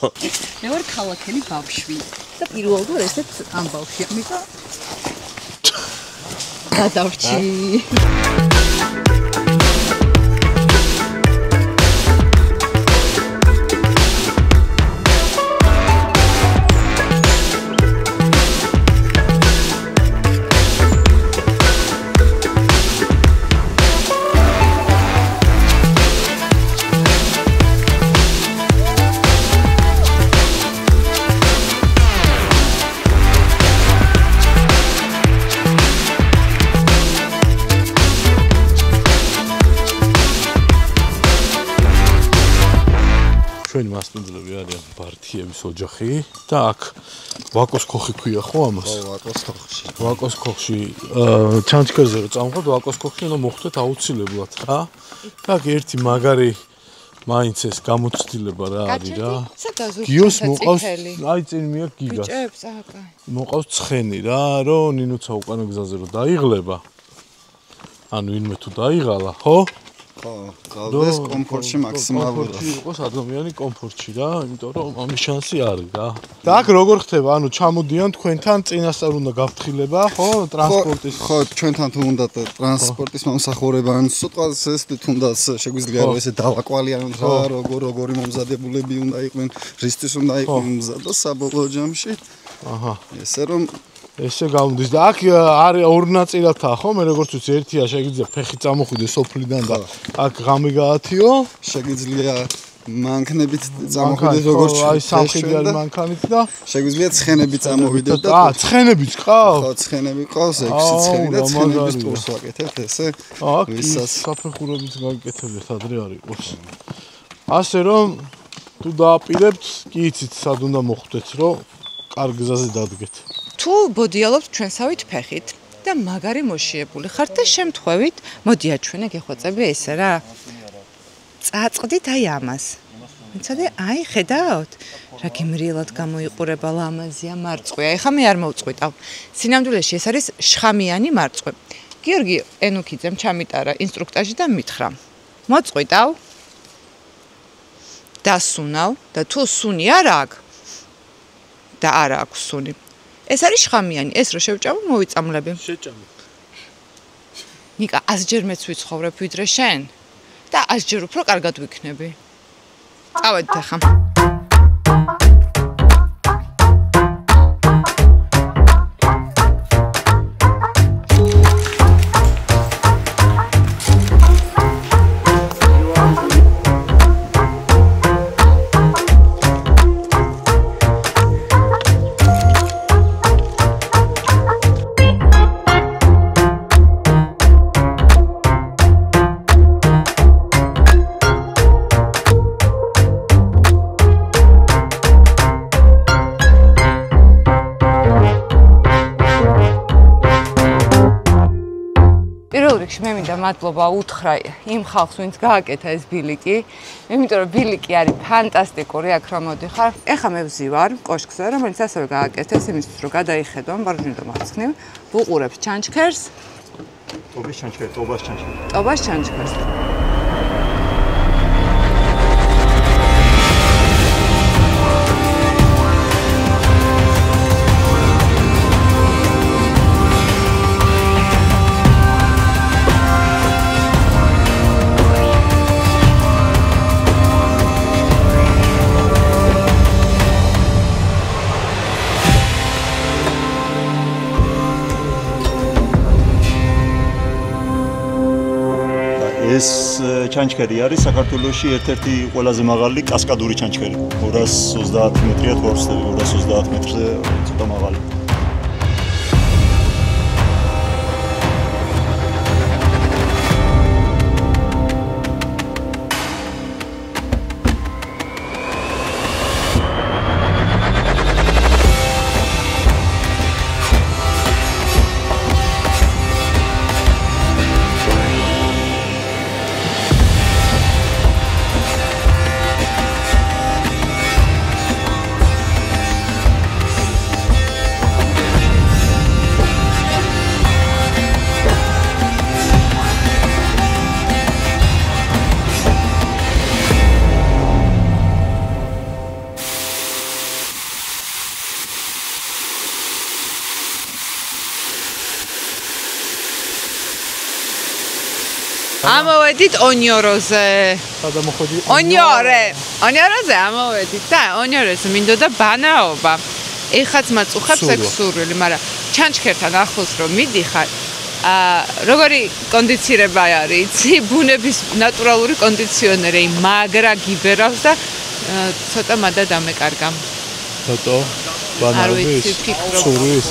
მე ვარ ქალაქელი ბავშვი და პირველად ესეც ამ ბავშვი, ამიტომ გადავრჩი. ჩვენი მასპინძლები არიან ბართიების ოჯახი და აქ ვაკოს ქოხი ქვია ხო ამას? ხო, ვაკოს ქოხში. ვაკოს ქოხში ჩანჩქერზე რომ წამოხვდეთ ვაკოს ქოხში უნდა მოხვდეთ აუცილებლად რა. და აქ ერთი მაგარი მაინც ეს გამოცდილება რა არის რა. გიოს მოყავს აი წინ მიაკ გიგას. ბიჭებს აკა. მოყავს ცხენი რა, რომ ნინოცა უკანა გზაზე რომ დაიღლება. ანუ ვინმე თუ დაიღალა, ხო? ხო, გავდეს კომფორტში მაქსიმალურად. კომფორტში იყოს ადამიანი კომფორტში რა, იმიტომ რომ ამის შანსი არის რა. და აქ როგორ ხდება? ანუ ჩამოდიან თქვენთან წინასწარ უნდა გაფრთხილება, ხო, ტრანსპორტის. ხო, ჩვენთან თუ უნდა ტრანსპორტის მომსახურება, ან სიტყვას ეს თუნდაც შეგვიძლია რომ ესე დავაკვალიანოთ რა, როგორი მომზადებულები უნდა იყვნენ, რისთვის უნდა იყვნენ მზადა საბოლოო ჯამში. აჰა. ესე რომ ესე გამდის და აქ არის ორ ნაწილადაა ხო? მე როგორც ვიცი, ერთია შეიძლება ფეხი წამოხვიდე სოფლიდან და აქ ღამე გაათიო, შეგვიძლია მანქანებით წამოვიდეთ როგორც აი სამხედროა მანქანით და შეგვიძლია ცხენებით წამოვიდეთ და ცხენებიც ყავს? ხო, ცხენები ყავს, 6 ცხენი და ცხენების ტურს ვაკეთებთ ესე. ვისაც საფეხურებიც გაკეთებთ ადრე არ იყოს. ასე რომ თუ დააპირებთ, კი იცით სად უნდა მოხვდეთ, რომ კარგ გზაზე დადგეთ. თუ ბოდიალობთ ჩვენსავით ფეხით და მაგარი მოშიებული ხართ და შემთხვევით, მოდი აჩვენე გეხვეწები ესე რა. წაწყდით აი ამას. მიცადე, აი ხედავთ? რა გემრიელად გამოიყურება ლამაზია მარწყვია. ეხლა მე არ მოვწყვიტავ. სინამდვილეში ეს არის შხამიანი მარწყვი. გიორგი ენუქიძემ ჩამიტარა ინსტრუქტაჟი და მითხრა. მოწყვიტავ? დასუნავ და თუ სუნი არ აქვს და არა აქვს სუნი. ეს არის შხამიანი, ეს რო შევჭამო, მოვიწამლები. შეჭამო. ნიკა, 100-ჯერ მეც ვიცხოვრებ ვიდრე შენ და 100-ჯერ უფრო კარგად ვიქნები. წავედით ახლა. მე მინდა მადლობა უთხრა იმ ხალხს, ვინც გააკეთა ეს ბილიკი, იმიტომ რომ ბილიკი არის ფანტასტიკური, აქ რომ მოდიხარ. ეხლა მე ვზივარ კოშკზე, რომელიც ასევე გააკეთეს იმისთვის, რომ გადაიხედო მარჯვნივ და მარცხნივ, ვუყურებ ჩანჩქერს. ტობის ჩანჩქერი, ტობას ჩანჩქერი. ტობას ჩანჩქერს. ეს ჩანჩქერი არის საქართველოში ერთ-ერთი ყველაზე მაღალი კასკადური ჩანჩქერი. 230 მეტრია თუ არ ვცდები, 230 მეტრზე ცოტა მაღალი. ამოვედით ონიოროზე. სადა მოხდი? ონიოროზე ამოვედით და ონიოროზე მინდოდა ბანაობა. ეხაც მაწუხებს სექსურული, მაგრამ ჩანჩქერთან ახლოს რომ მიდიხარ, როგორი კონდიცირება არის, იცი, ბუნების ნატურალური კონდიციონერი, მაგრა გიბერავს და ცოტა მადა დამეკარგა. ცოტა ბანაობის სურის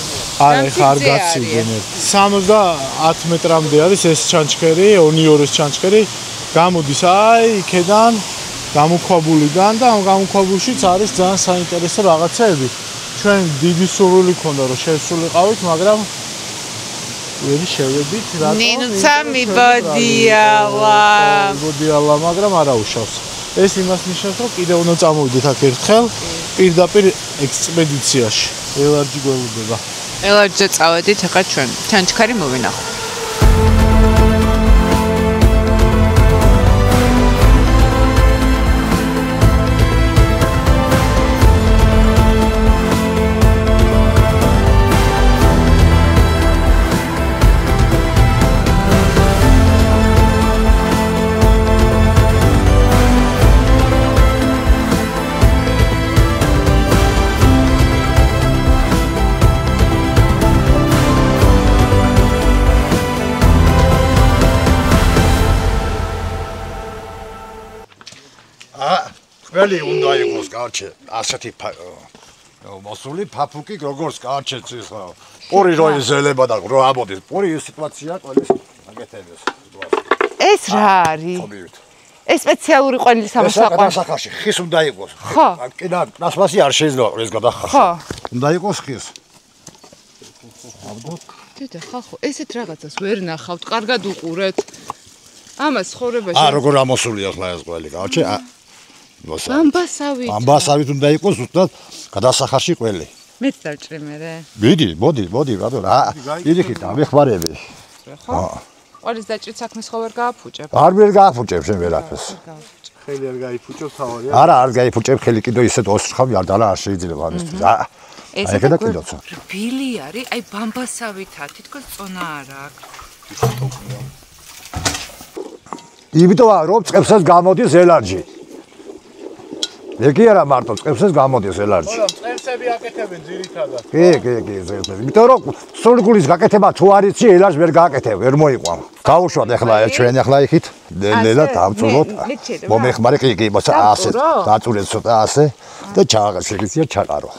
აი ხარ გაცივდნენ 70 მეტრამდე არის ეს ჩანჩქერი, ონიორის ჩანჩქერი, გამოდის აი იქედან, გამოქვაბულიდან და ამ გამოქვაბულშიც არის ძალიან საინტერესო რაღაცები. ჩვენ დიდი სურვილი ქონდა რომ შევსულიყავით, მაგრამ ვერ შევედით რატომ? ნინუცა მიბოდიალა, მაგრამ არა უშავს. ეს იმას ნიშნავს, რომ კიდევ უნდა წამოვიდეთ აქ ერთხელ პირდაპირ ექსპედიციაში. ელარჯი გველოდება. ელარჯზე წავედით, ახლა ჩვენ ჩანჩქარი მოვინახოთ. ყველი უნდა იყოს კარჩე, ასეთი მოსული ფაფუკი როგორც კარჩეც ის პური რო იზელება და რო ამოდის. პური ეს სიტუაცია ყველის აკეთებს. ეს რა არის? ეს სპეციალური ყველის სამოსაყვანო. გადასახარში ხის უნდა იყოს. ხო. კიდე ნასვასი არ შეიძლება ეს გადახარში. ხო. უნდა იყოს ხის. დედა, ხახო, ესეთ რაღაცას ვერ ნახავთ, კარგად უყურეთ. ამას ცხოვრებაში. როგორ ამოსული ახლა ეს ყველი, კარჩე? ამბასავით უნდა იყოს ზუსტად გადასახარში ყველი. მეც დავჭრე მე. მოდი, რატო რა? იდიქით, ამეხმარები. ხო. ყველის დაჭრით საქმეს ხო ვერ გააფუჭებ? არ გააფუჭებ შენ ვერაფერს. ხელი არ გაიფუჭებ თავარი? არა, არ გაიფუჭებ ხელი კიდევ ისეთ ოსრხავი არ დალა არ შეიძლება ამისთვის. ეს და კიდევ რბილი არის, აი ბამბასავითა, თითქოს წონა არ აქვს. იმიტომ რომ წებსაც გამოდის ელარჯი. ეკი არა მარტო წებსაც გამოდის ელარჯი. ხო, წებსები აკეთებენ ძირითადად. კი, წებსები. იმიტომ რომ სულგულის გაკეთება თუ არ იცი, ელარჯს ვერ გააკეთებ, ვერ მოიყვან. გავუშვათ ახლა ჩვენ ახლა იქით, ნელა დავწულოთ. მომეხმარე კი, ასე. დაწურეთ ცოტა ასე და შეგიძლია ჩაყარო.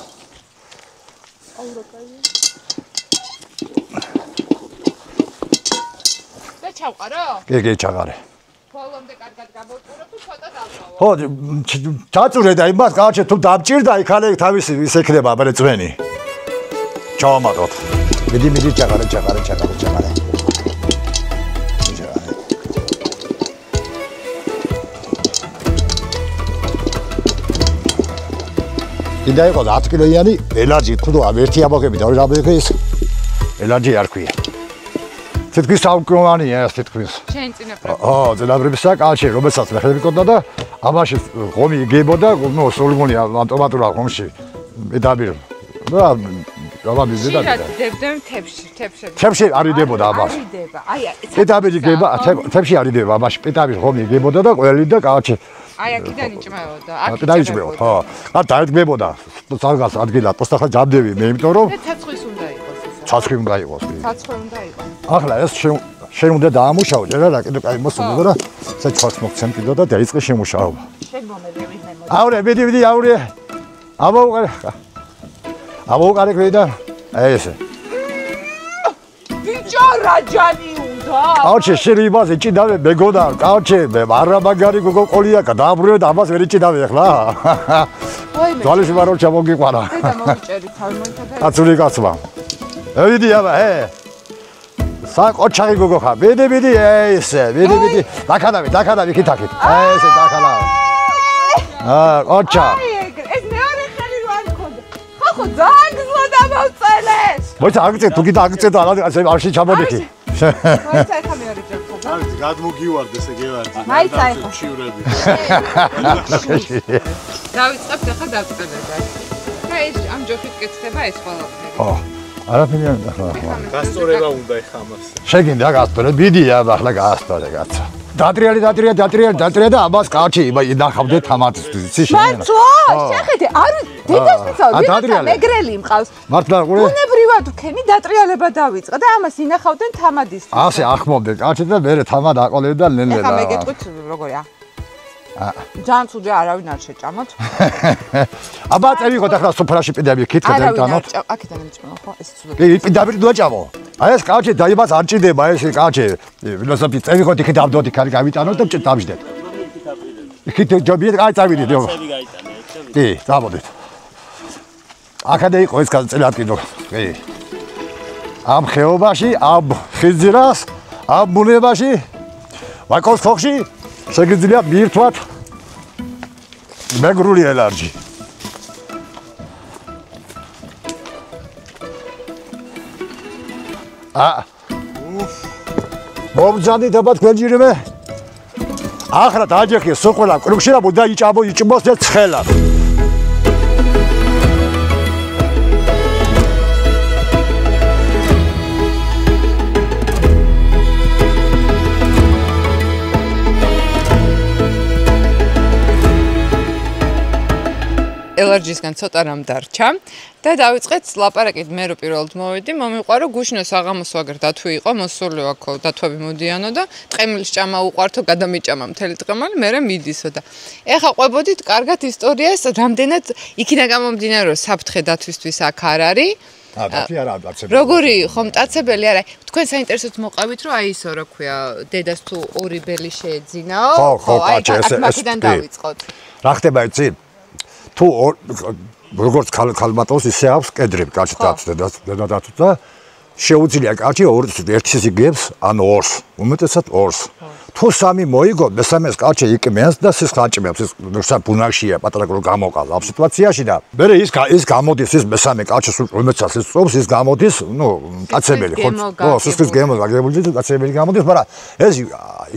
და ჩავყარო? კი, ჩაყარე. ბოლომდე კარგად გამოვყურო თუ ცოტა დავყავო? ხო, ჩაწურე და იმას გააჩე თუ დამჭირდა იქ ალე თავისი ის ექნება აბა წვენი. ჩავამატოთ. მიდი ჩაყარე. კიდე იყო 10 კილოიანი ელარჯი თუ ერთი ამოგები და ორი ამოგები ის ელარჯი არ ქვია. თითქოს საუკუნოვანია ეს თითქოს. შენ წინაპრები. წინაპრებისა კალჩი, რომელსაც მე ხედავ მქონდა და ამაში ღომი იგებოდა, სულგუნი ავტომატურად ღომში მედაბირ. და გამაბიძე და დებდნენ თებში. თებში არიდებოდა ამას. არიდება. აი პეტაბირი გება, თებში არიდება ამაში, პეტაბირი ღომი იგებოდა და ყველი და კალჩი. აი აქიდან იჭმევოდა. აქედან იჭმევოდა, ხო. დაიჭმებოდა. სარგას ადგილად, პოსტახა ჯამდები მე, იმიტომ რომ ცაცხვის უნდა იყოს ეს. ცაცხვი უნდა იყოს. ცაცხვი უნდა იყოს. ახლა ეს შენ უნდა დაამუშავო, ჯერა რა კიდე კაი მოსულიყო და საჩხარს მოგცემ კიდე და დაიწყე შემუშავება. შენ მომედევი მე. აურე, მიდი, აურე. ამოუყარე ქვედა. აი ესე. ბიჭო რაჯანი უნდა. კაუჩე შენ იმას ეჭიდავე მეგონა, კაუჩე მე არა მაგარი გოგო ყოლია, დააბრუნე და ამას ვერ ეჭიდავე ახლა. ვაიმე. თვალის ვარო ჩამოგიყვარა. დედა მოვიჭერი თავი მოითა. აცული კაცმა. ევიდი აბა, საკოჩარი გოგო ხა. მიდი, ესე, მიდი. დაკადავი ქითაკით. ესე დაკადავი. ოჩა. ეს მეორე ხელი რო არ გქონდა. ხო, ძალიან გზლა დამავწელეს. მოიცა აგწე, თუ კიდე აგწე და არში ჩამოდიქი. მოიცა ეხა მეორე ჯერხო. არის გადმოგივარდ ესე გევარდი. მოიცა ეხა. შივრები. დავიწყებთ ახლა დავწყებებად. და ეს ამ ჯოხით კეთდება ეს ყველაფერი. ხო. არაფერი არ ახლა. გასწორება უნდა ეხა ამას. შეგინდა გასწორე, ბიდია ახლა გასწორე კაცო. დატრია და ამას კაჩი ინახავდე თამათისთვის. მართლა? შეხედე, არ დედას ვიცავ, დედა მეგრელი მყავს. მართლა ყურე? უნებრივად ვქენი დატრიალება დავიწყე და ამას ინახავდნენ თამადისთვის. ასე ახმობდნენ კაჩი და მე თამად აყოლები და ლელე და. ეხა მე გეტყვით როგორია? ძალიან ცუდი არავინ არ შეჭამოთ. აბა წევიღოთ ახლა სოფრაში პიდები კითხე დაიტანოთ. აქედან იმჭმო ხო? ეს ცუდი. კი, პიდები დაჭამო. აი ეს კაჩი დაიბას არ ჭირდება ეს კაჩი. ფილოსოფი წევიღოთ იქით ავდოდი ქარი გავიტანოთ და დავждეთ. იქით ჯობიეთ აი წავიდეთ. კი, წამოდით. აქადა იყო ეს განწილად კიდო. კი. ამ ხეობაში, ამ ხიზრას, ამ ბუნებაში ვაკოს ხოხში შეგიძლია მირთვათ მეგრული ელარჯი. მომძანით აბა თქვენ ჯირიმე. ახრა დაჯეხი სოყოლა კრუქში და ბუდა იჭმოს და ცხელა. ელარჯისგან ცოტა რამ დარჩა და დავიწყეთ ლაპარაკით მე რო პირველად მოვედი მომიყვარო გუშინო საღამოს ვაგერ დათვი იყო მოსული აქო დათვები მოდიანო და ტყემლის ჭამა უყვართო გადამიჭამა მთელი ტყემალი მე მიდისო და ეხა ყვებოდით კარგად ისტორიას რამდენად იქიდან გამომდინარე რომ საფრთხე დათვისთვის აქ არ არის დათვი არა დაცებელი როგორი ხომ დაცებელი არა თქვენ საინტერესოდ მოყავით რომ აი ისო რა ქვია დედას თუ ორი ბელი შეეძინაო ხო აი აქედან დავიწყოთ რა ხდება იცი თუ როგორც ქალბატონს ისე აქვს კედრები კაჩი დედა დათვი და შეუძლია კაჩი ერთის იგებს ან ორს უმეტესად ორს თუ სამი მოიგო მესამეს კაჩი იკმენს და სისხლაჭმევს ის ბუნაგშია პატარა რო გამოყავს ამ სიტუაციაში და მე ის გამოდის ის მესამე კაჩი რომელსაც ის წობს ის გამოდის ნუ კაცებელი ხო სისხლის გემოგებული კაცებელი გამოდის მაგრამ ეს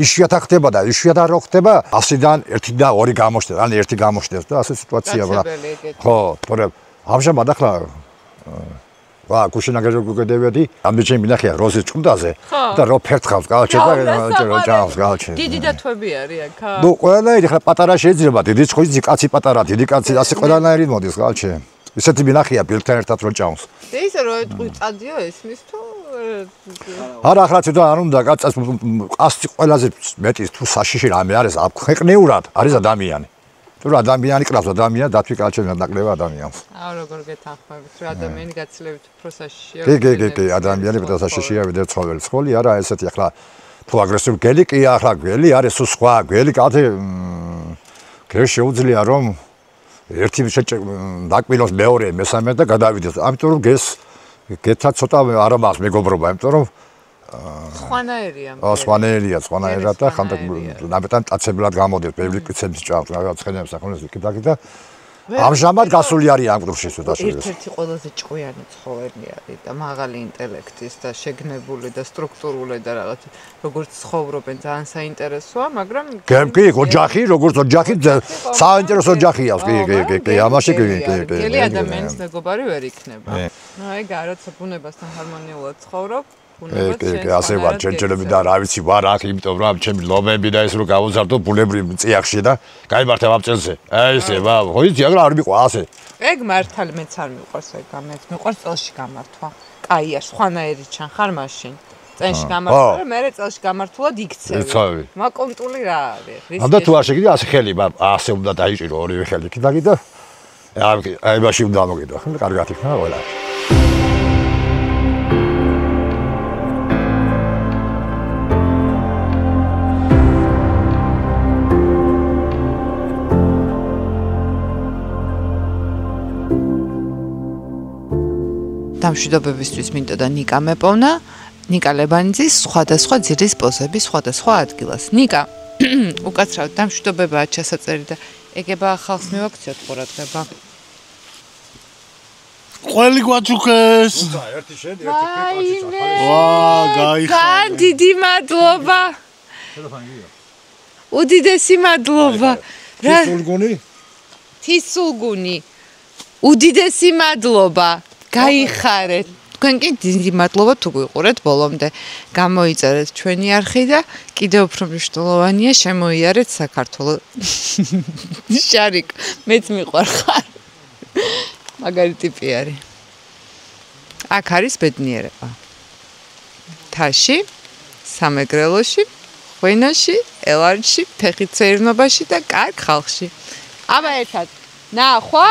იშვიათად ხდება და იშვიათად რო ხდება 100-დან 1 და 2 გამოჩნდება ან 1 გამოჩნდეს და ასე სიტუაცია ხო თორემ ამჟამად ახლა გუშინა გაგედევედი ამბიჩენ მინახია როზის ჭუნდაზე და რო ფერთხავს კალჩე და რო ჭამს კალჩე დიდი დათვები არის აქ ნუ ყველანაირი ხა პატარა შეიძლება დიდი ცხოი კაცი პატარა დიდი კაცი ასე ყველანაირი მოდის კალჩე ისეთი მინახია ბილთან ერთად რო ჭამს და ისე რო ეტყვი წადიო ესმის თუ არა ახლა ცოტა არ უნდა კაცს ყასი ყველაზე მეტი თუ საშიში რამე არის ქვეყნიურად არის ადამიანი თუ ადამიანი კლავს ადამიანი დათვი კალჩენ ნაკლებად ადამიანს აუ როგორ გეთანხმებით რომ ადამიანი გაცილებით უფრო საშიშია კი ადამიანი უფრო საშიშია ვიდრე ცხოველი ცხოველი არა ესეთი ახლა თუ აგრესიული გელი კი ახლა გელი არის სხვა გელი კაცი გელი შეუძლია რომ ერთი დაკბილოს მეორე მესამე და გადავიდეს ამიტომ რომ გეთა ცოტა არ მაქვს მეგობრობა ამიტომ რომ სხვანაირია სხვანაირად და ხანდახ ნაბეთან ტაცებლად გამოდის ბევრი კიცების ჭამს რაღაც ხედავს ახლა იქ და ამჟამად გასული არის ამ გრუპში ცოტა შეიძლება ერთ-ერთი ყველაზე ჭკვიანი ცხოველი არის და მაღალი ინტელექტის და შეგნებული და სტრუქტურული და რაღაც როგორც ცხოვრობენ ძალიან საინტერესოა მაგრამ კი ოჯახი როგორც ოჯახი საინტერესო ოჯახია კი ამაში კი გელი ადამიანის მეგობარი ვერ იქნება ნუ აი გაროცა ბუნებასთან ჰარმონიულად ცხოვრობ კი ასე ვარ ჯერჯერობით და რა ვიცი ვარ აქ იმიტომ რომ ჩემი ლომები და ეს რო გავუზარდო ბუნებრივ წიაღში და გაიმართე ამ წელზე აი ესე ხო იცი აგრა არ მიყვა ასე ეგ მართალ მეც არ მიყვარს ეგ გამეთ მიყვარს წელში გამართვა კაია სხვანაირი ჩანხარ მაშინ წელში გამართვა მე წელში გამართულად იქცევი მაკონტული რა არის ამდა თუ არ შეგიძლია ასე ხელი ასე უნდა დაიჭირო ორივე ხელი კიდაგი და აი მაშინ უნდა მოგიდო ხო კარგად იქნება ყველა დამშვიდობებისთვის მინდა და ნიკა მეპოვნა ნიკა ლებანიძის სხვადასხვა ძირის პოზები სხვადასხვა ადგილას ნიკა უკაცრავად დამშვიდობებაა ჩასაწერი და ეგება ახალს მივაქციოთ ყურადღება ყველი გვაჩუქეს ერთი შენ ერთი კაცი გაიხარე დიდი მადლობა უდიდესი მადლობა თისულგუნი უდიდესი მადლობა გაიხარეთ თქვენ კი დიდი მადლობა თუ გვიყურეთ ბოლომდე. გამოიწერეთ ჩვენი არხი და კიდევ უფრო მნიშვნელოვანია შემოიარეთ საქართველოს. შარიკ, მეც მიყვარხარ. მაგარი ტიპი არის. აქ არის ბედნიერება. თაში, სამეგრელოში, ღვინოში, ელარჯში, ფეხით სეირნობაში და კარგ ხალხში. აბა ერთად. ნახვა?